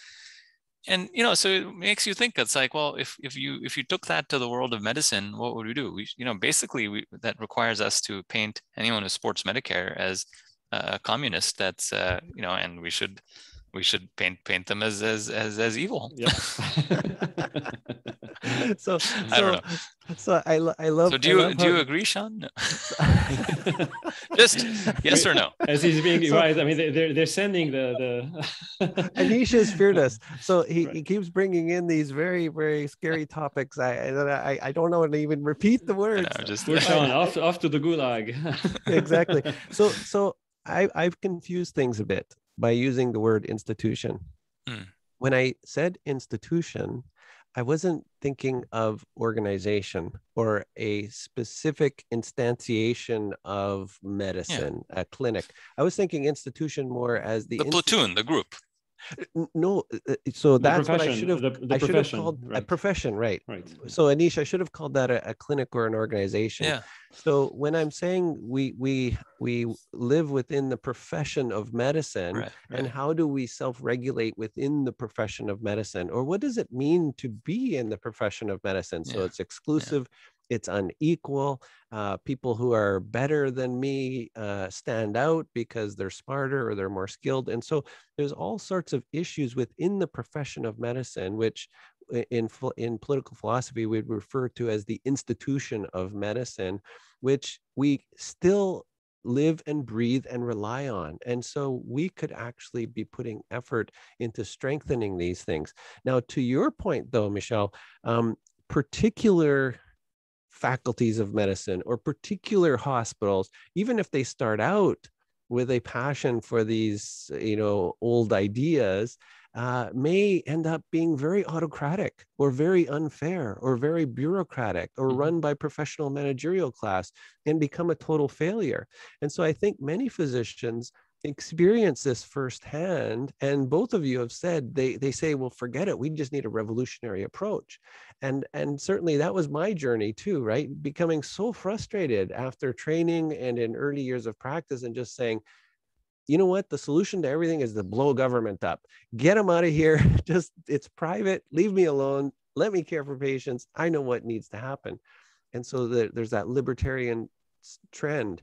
And so it makes you think. It's like, well, if you took that to the world of medicine, what would we do? Basically that requires us to paint anyone who supports Medicare as a communist. That's and we should paint them as evil. Yep. So I don't know. So I love. So do you agree, Sean? No. Just yes or no. As he's being right. I mean, they're sending the. Anish has feared us, so he keeps bringing in these very, very scary topics. I don't know how to even repeat the words. We're Sean off to the gulag. Exactly. So I've confused things a bit by using the word institution. When I said institution, I wasn't thinking of organization or a specific instantiation of medicine, a clinic. I was thinking institution more as the platoon, the group. No, so that's what I should have. I should have called a profession, right? Right. So Anish, I should have called that a clinic or an organization. Yeah. So when I'm saying we live within the profession of medicine, right. And how do we self-regulate within the profession of medicine, or what does it mean to be in the profession of medicine? So it's exclusive. It's unequal. People who are better than me stand out because they're smarter or they're more skilled. And so there's all sorts of issues within the profession of medicine, which in political philosophy we'd refer to as the institution of medicine, which we still live and breathe and rely on. And so we could actually be putting effort into strengthening these things. Now, to your point, though, Michelle, particular faculties of medicine or particular hospitals, even if they start out with a passion for these, old ideas, may end up being very autocratic or very unfair or very bureaucratic or run by professional managerial class and become a total failure. And so I think many physicians experience this firsthand, and both of you have said they say, well, forget it, we just need a revolutionary approach. And certainly that was my journey too, right? Becoming so frustrated after training and in early years of practice and just saying, you know what, the solution to everything is to blow government up, get them out of here, just it's private, leave me alone, let me care for patients, I know what needs to happen. And so there's that libertarian trend.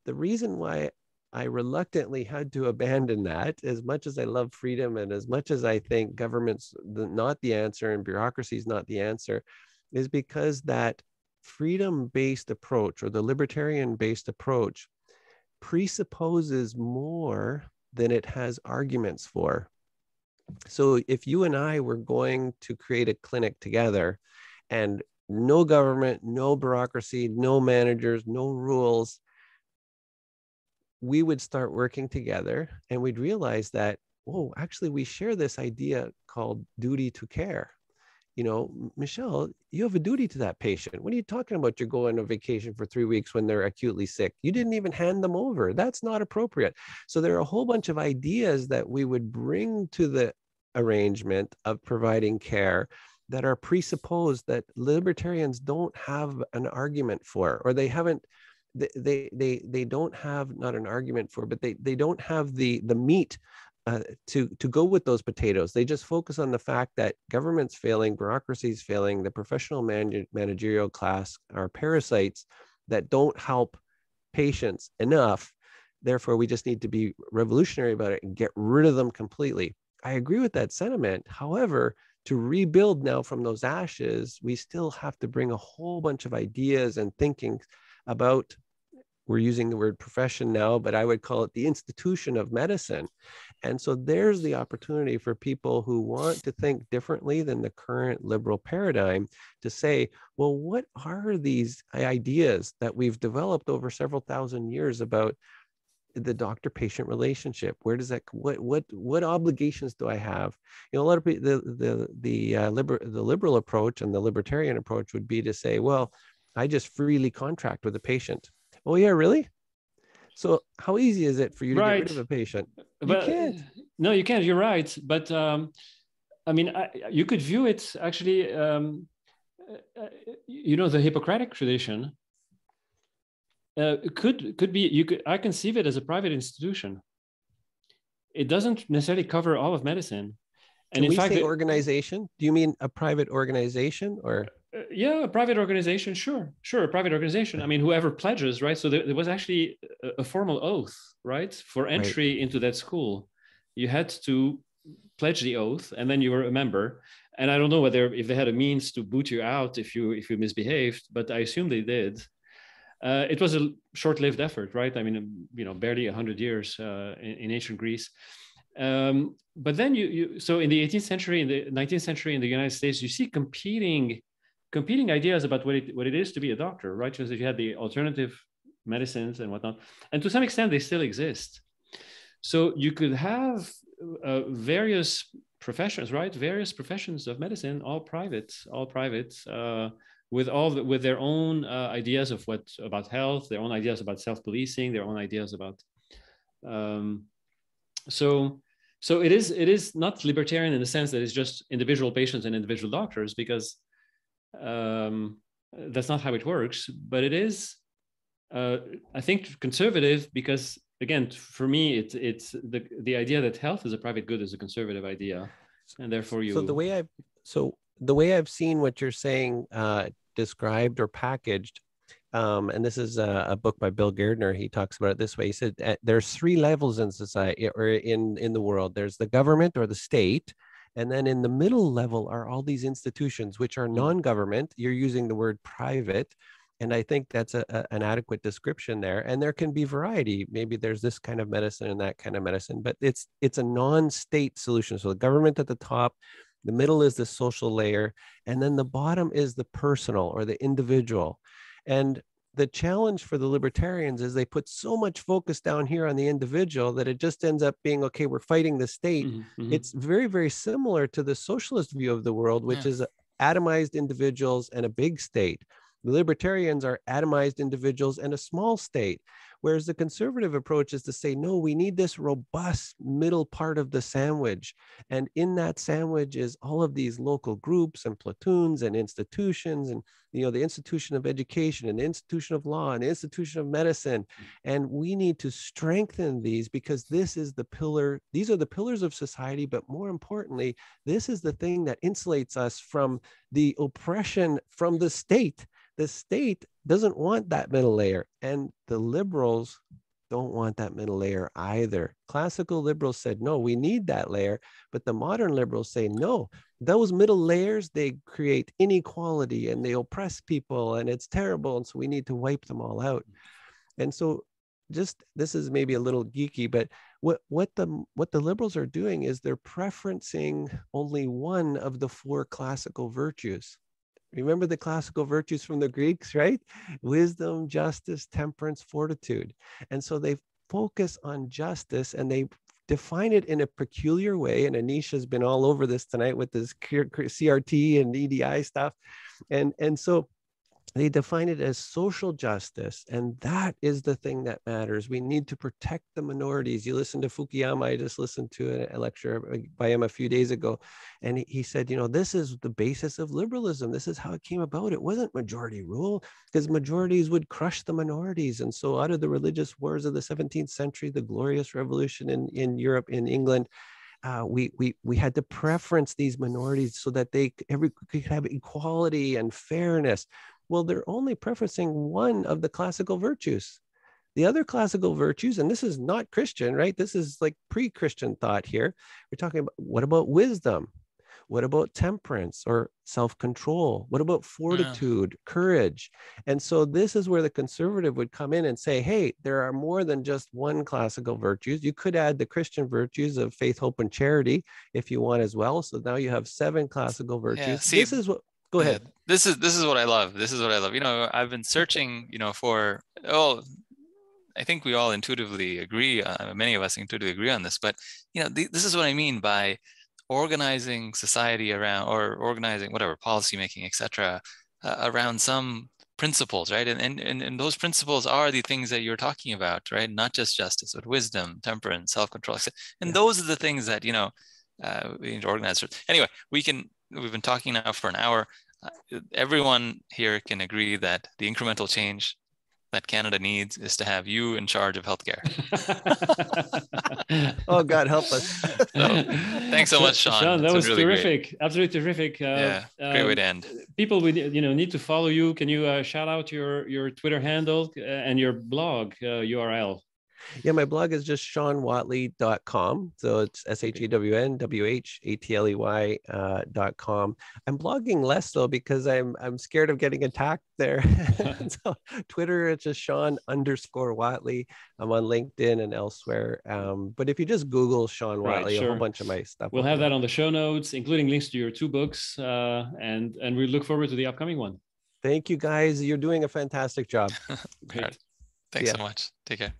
The reason why I reluctantly had to abandon that, as much as I love freedom and as much as I think government's not the answer and bureaucracy is not the answer, is because that freedom-based approach or the libertarian-based approach presupposes more than it has arguments for. So if you and I were going to create a clinic together and no government, no bureaucracy, no managers, no rules, we would start working together and we'd realize that, oh, actually we share this idea called duty to care. Michelle, you have a duty to that patient. What are you talking about? You're going on vacation for 3 weeks when they're acutely sick. You didn't even hand them over. That's not appropriate. So there are a whole bunch of ideas that we would bring to the arrangement of providing care that are presupposed that libertarians don't have an argument for, or they haven't, they don't have, not an argument for, but they don't have the meat to go with those potatoes. They just focus on the fact that government's failing, bureaucracy's failing, the professional managerial class are parasites that don't help patients enough. Therefore, we just need to be revolutionary about it and get rid of them completely. I agree with that sentiment. However, to rebuild now from those ashes, we still have to bring a whole bunch of ideas and thinking about, we're using the word profession now, but I would call it the institution of medicine. And so there's the opportunity for people who want to think differently than the current liberal paradigm to say, well, what are these ideas that we've developed over several thousand years about the doctor-patient relationship? Where does that, what obligations do I have? A lot of people, the liberal approach and the libertarian approach would be to say, well, I just freely contract with a patient. Oh yeah, really? So how easy is it for you to get rid of a patient? You can't. No, you can't. You're right. But I mean, you could view it actually, the Hippocratic tradition could be, I conceive it as a private institution. It doesn't necessarily cover all of medicine. And in fact, say organization, do you mean a private organization or? Yeah, a private organization, sure, a private organization. I mean, whoever pledges, right? So there was actually a formal oath, right? For entry into that school, you had to pledge the oath, and then you were a member. And I don't know if they had a means to boot you out if you misbehaved, but I assume they did. It was a short-lived effort, right? I mean, barely 100 years in ancient Greece. But then so in the 18th century, in the 19th century in the United States, you see competing ideas about what it is to be a doctor, right? Because you had the alternative medicines and whatnot, and to some extent they still exist. So you could have various professions, right? Various professions of medicine, all private, with their own ideas of about health, their own ideas about self-policing, their own ideas about. So it is not libertarian in the sense that it's just individual patients and individual doctors, because that's not how it works. But it is, I think, conservative, because again, for me, it's the idea that health is a private good is a conservative idea, and therefore you. So the way I've seen what you're saying described or packaged, and this is a book by Bill Gardner. He talks about it this way. He said there's 3 levels in society or in the world. There's the government or the state. And then in the middle level are all these institutions, which are non-government. You're using the word private. And I think that's an adequate description there. And there can be variety. Maybe there's this kind of medicine and that kind of medicine, but it's a non-state solution. So the government at the top, the middle is the social layer, and then the bottom is the personal or the individual. And the challenge for the libertarians is they put so much focus down here on the individual that it just ends up being, okay, we're fighting the state. It's very, very similar to the socialist view of the world, which is atomized individuals and a big state. The libertarians are atomized individuals and a small state, whereas the conservative approach is to say, no, we need this robust middle part of the sandwich. And in that sandwich is all of these local groups and platoons and institutions, and the institution of education and the institution of law and the institution of medicine. And we need to strengthen these, because this is the pillar. These are the pillars of society. But more importantly, this is the thing that insulates us from the oppression from the state. The state doesn't want that middle layer, and the liberals don't want that middle layer either. Classical liberals said, no, we need that layer. But the modern liberals say, no, those middle layers, they create inequality and they oppress people, and it's terrible. And so we need to wipe them all out. And so this is maybe a little geeky, but what the liberals are doing is they're preferencing only one of the 4 classical virtues. Remember the classical virtues from the Greeks, right? Wisdom, justice, temperance, fortitude. And so they focus on justice, and they define it in a peculiar way. And Anish has been all over this tonight with this CRT and EDI stuff. And so they define it as social justice. And that is the thing that matters. We need to protect the minorities. You listen to Fukuyama. I just listened to a lecture by him a few days ago. And he said, you know, this is the basis of liberalism. This is how it came about. It wasn't majority rule, because majorities would crush the minorities. And so out of the religious wars of the 17th century, the Glorious Revolution in Europe, in England, we had to preference these minorities so that they could have equality and fairness. Well, they're only preferencing one of the classical virtues. The other classical virtues, and this is not Christian, right? This is like pre-Christian thought here. We're talking about, what about wisdom? What about temperance or self-control? What about fortitude, courage? And so this is where the conservative would come in and say, hey, there are more than just one classical virtues. You could add the Christian virtues of faith, hope, and charity if you want as well. So now you have 7 classical virtues. Yeah, see, this is what, go ahead. Yeah, this is what I love. This is what I love. You know, I've been searching, you know, for, I think we all intuitively agree, many of us intuitively agree on this, but, you know, this is what I mean by organizing society around, or organizing whatever, policymaking, etc., around some principles, right? And those principles are the things that you're talking about, right? Not just justice, but wisdom, temperance, self-control. And those are the things that, you know, we need to organize. Anyway, we've been talking now for an hour. Everyone here can agree that the incremental change that Canada needs is to have you in charge of healthcare. Oh, God help us. So, thanks so much, Sean. Sean, that was really terrific. Great. Absolutely terrific. Great way to end. People would, you know, need to follow you. Can you shout out your Twitter handle and your blog URL? Yeah, my blog is just SeanWhatley.com. So it's SeanWhatley.com. I'm blogging less though, because I'm scared of getting attacked there. So Twitter, it's just Sean_Whatley. I'm on LinkedIn and elsewhere. But if you just Google Sean Whatley, a whole bunch of my stuff. We'll have that on the show notes, including links to your 2 books. And we look forward to the upcoming one. Thank you, guys. You're doing a fantastic job. Great. Thanks so much. Take care.